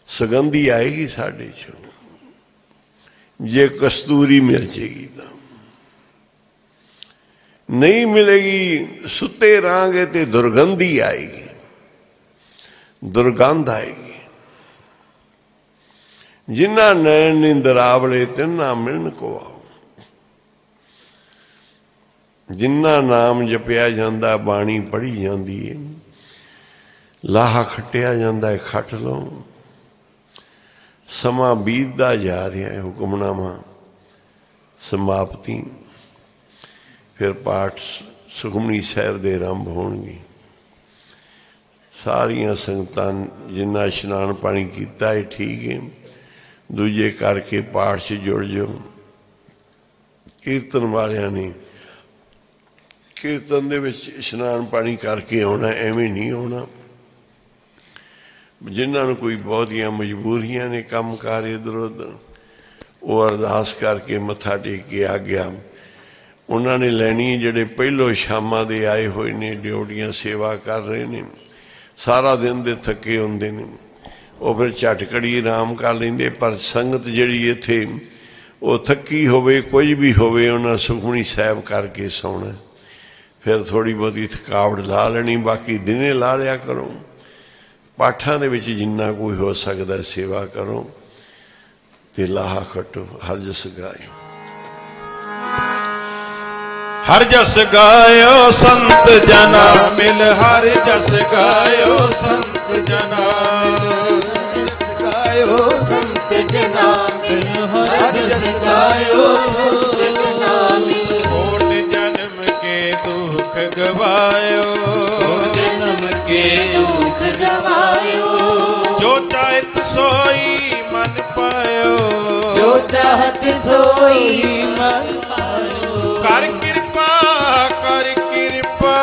सगंधी आएगी साडे चों जे कस्तूरी मिल जाएगी तो। नहीं मिलेगी सुते रहांगे तो दुर्गंधी आएगी, दुर्गंध आएगी। जिन्ना नैन निंदरावले तिन्ना मिलन को आओ। जिन्ना नाम जपिया जाता, बाणी पढ़ी जाती है, लाहा खटिया जाता है, खट लो। समा बीतता जा रहा है, हुक्मनामा समाप्ति। फिर पाठ सुखमनी साहिब दे आरंभ होणगे। सारिया संगतां जिन्ना इशनान पानी किया है ठीक है, दूजे करके पाठ से जुड़ जाओ। कीर्तन वालियां ने कीर्तन दे विच इशनान पानी करके आना, एवें नहीं आना। जिन्होंने कोई बहुतियां मजबूरियां ने, काम कार इधर उधर, वो अरदास करके मत्था टेक के आ गया। ਉਹਨਾਂ ਨੇ ਲੈਣੀ, ਜਿਹੜੇ ਪਹਿਲੋਂ ਸ਼ਾਮਾਂ ਦੇ ਆਏ ਹੋਏ ਨੇ, ਡਿਊਟੀਆਂ ਸੇਵਾ ਕਰ ਰਹੇ ਨੇ, ਸਾਰਾ ਦਿਨ ਦੇ ਥੱਕੇ ਹੁੰਦੇ ਨੇ, ਉਹ ਫਿਰ ਝਟ ਘੜੀ ਆਰਾਮ ਕਰ ਲੈਂਦੇ। ਪਰ ਸੰਗਤ ਜਿਹੜੀ ਇੱਥੇ ਉਹ ਥੱਕੀ ਹੋਵੇ, ਕੁਝ ਵੀ ਹੋਵੇ, ਉਹਨਾਂ ਸੁਖਮਣੀ ਸਾਹਿਬ ਕਰਕੇ ਸੌਣਾ, ਫਿਰ ਥੋੜ੍ਹੀ ਬਹੁਤੀ ਥਕਾਵਟ ਲਾ ਲੈਣੀ, ਬਾਕੀ ਦਿਨੇ ਲਾ ਲਿਆ ਕਰੋ। ਪਾਠਾਂ ਦੇ ਵਿੱਚ ਜਿੰਨਾ ਕੋਈ ਹੋ ਸਕਦਾ ਸੇਵਾ ਕਰੋ ਤੇ ਲਾਹਾ ਖੱਟੋ। ਹਰ ਜਸ ਗਾਇਓ, ਹਰ ਜਸ ਗਾਇਓ ਸੰਤ ਜਨਾ ਮਿਲ, ਹਰ ਜਸ ਗਾਇਓ ਸੰਤ ਜਨਾ ਗਾਇਓ ਸੰਤ ਜਨਾ ਮਿਲ, ਹਰ ਜਸ ਗਾਇਓ ਸੰਤ ਜਨਾ ਮਿਲ। ਕੋਟ ਜਨਮ ਕੇ ਦੁਖ ਗਵਾਇਓ, ਜਨਮ ਕੇ ਦੁਖ ਗਵਾਇਓ, ਜੋ ਚਾਹਤ ਸੋਈ ਮਨ ਪਾਇਓ, ਜੋ ਚਾਹਤ ਸੋਈ ਮਨ ਕਰ ਕਿਰਪਾ ਕਰ ਕਿਰਪਾ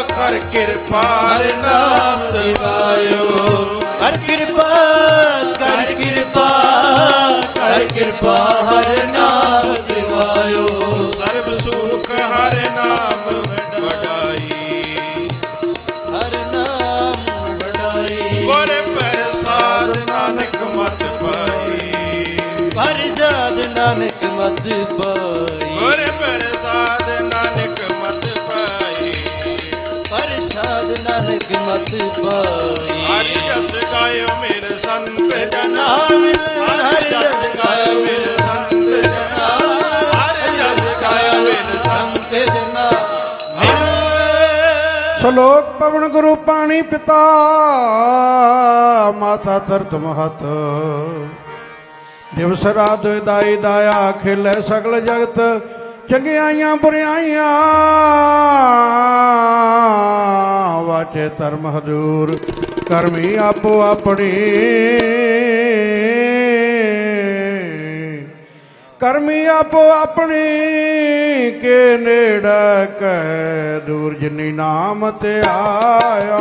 ਕਰ ਕਿਰਪਾ ਹਰਿ ਨਾਮ ਦਿਵਾਇਓ। ਹਰ ਕਿਰਪਾ ਕਰ ਕਿਰਪਾ ਕਰ ਕਿਰਪਾ ਹਰਿ ਨਾਮ ਦਿਵਾਇਓ। ਸਰਬ ਸੁਖ ਹਰਿ ਨਾਮ ਵਡਾਈ, ਹਰਿ ਨਾਮ ਵਡਾਈ। ਗੁਰ ਪ੍ਰਸਾਦ ਨਾਨਕ ਮਤ ਪਾਈ, ਪ੍ਰਸਾਦ ਨਾਨਕ ਮਤ ਪਾਈ। ਗੁਰ ਪ੍ਰਸਾਦ ਨਾਨਕ ਮਤ ਪਾਈ। ਪ੍ਰਸਾਦ ਨਾਨਕ ਮਤ ਪਾਈ। ਹਰਿ ਜਸ ਗਾਇਓ ਮੇਰੇ ਸੰਤ ਜਨਾ, ਹਰਿ ਜਸ ਗਾਇਓ ਮੇਰੇ ਸੰਤ ਜਨਾ, ਹਰਿ ਜਸ ਗਾਇਓ ਮੇਰੇ ਸੰਤ ਜਨਾ। ਸ਼ਲੋਕ ਪਵਨ ਗੁਰੂ ਪਾਣੀ ਪਿਤਾ, ਮਾਤਾ ਧਰਤ ਮਹਤ, ਦਿਵਸ ਰਾਤ ਦਾਈ ਦਾਇਆ, ਖੇਲੇ ਸਗਲ ਜਗਤ, ਚੰਗਿਆਈਆਂ ਬੁਰਿਆਈਆਂ, ਵਾਚੇ ਧਰਮ ਹਜ਼ੂਰ, ਕਰਮੀ ਆਪੋ ਆਪਣੀ, ਕਰਮੀ ਆਪੋ ਆਪਣੀ, ਕੇ ਨੇੜੇ ਕਹਿ ਦੂਰ, ਜਿਨੀ ਨਾਮ ਤੇ ਆਇਆ,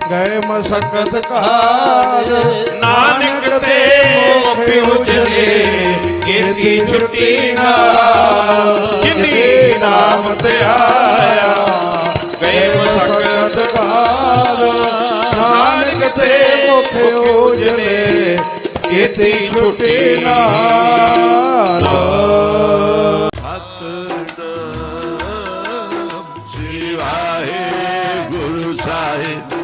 ਗਏ ਮਸਕਤ ਕਾਜ, ਨਾਨਕ ਤੇ ਮੁਖ ਉਜਲੇ, ਕੀਤੀ ਛੁੱਟੀ ਨਾਲ, ਜਿਨੀ ਨਾਮ ਤੇ ਆਇਆ, ਗਏ ਮਸਕਤ ਕਾਜ, ਨਾਨਕ ਤੇ ਮੁਖ ਉਜਲੇ, ਕੀਤੀ ਛੁੱਟੀ ਨਾਲ। ਸਤਿਨਾਮ ਸ੍ਰੀ ਵਾਹਿਗੁਰੂ ਸਾਹਿਬ।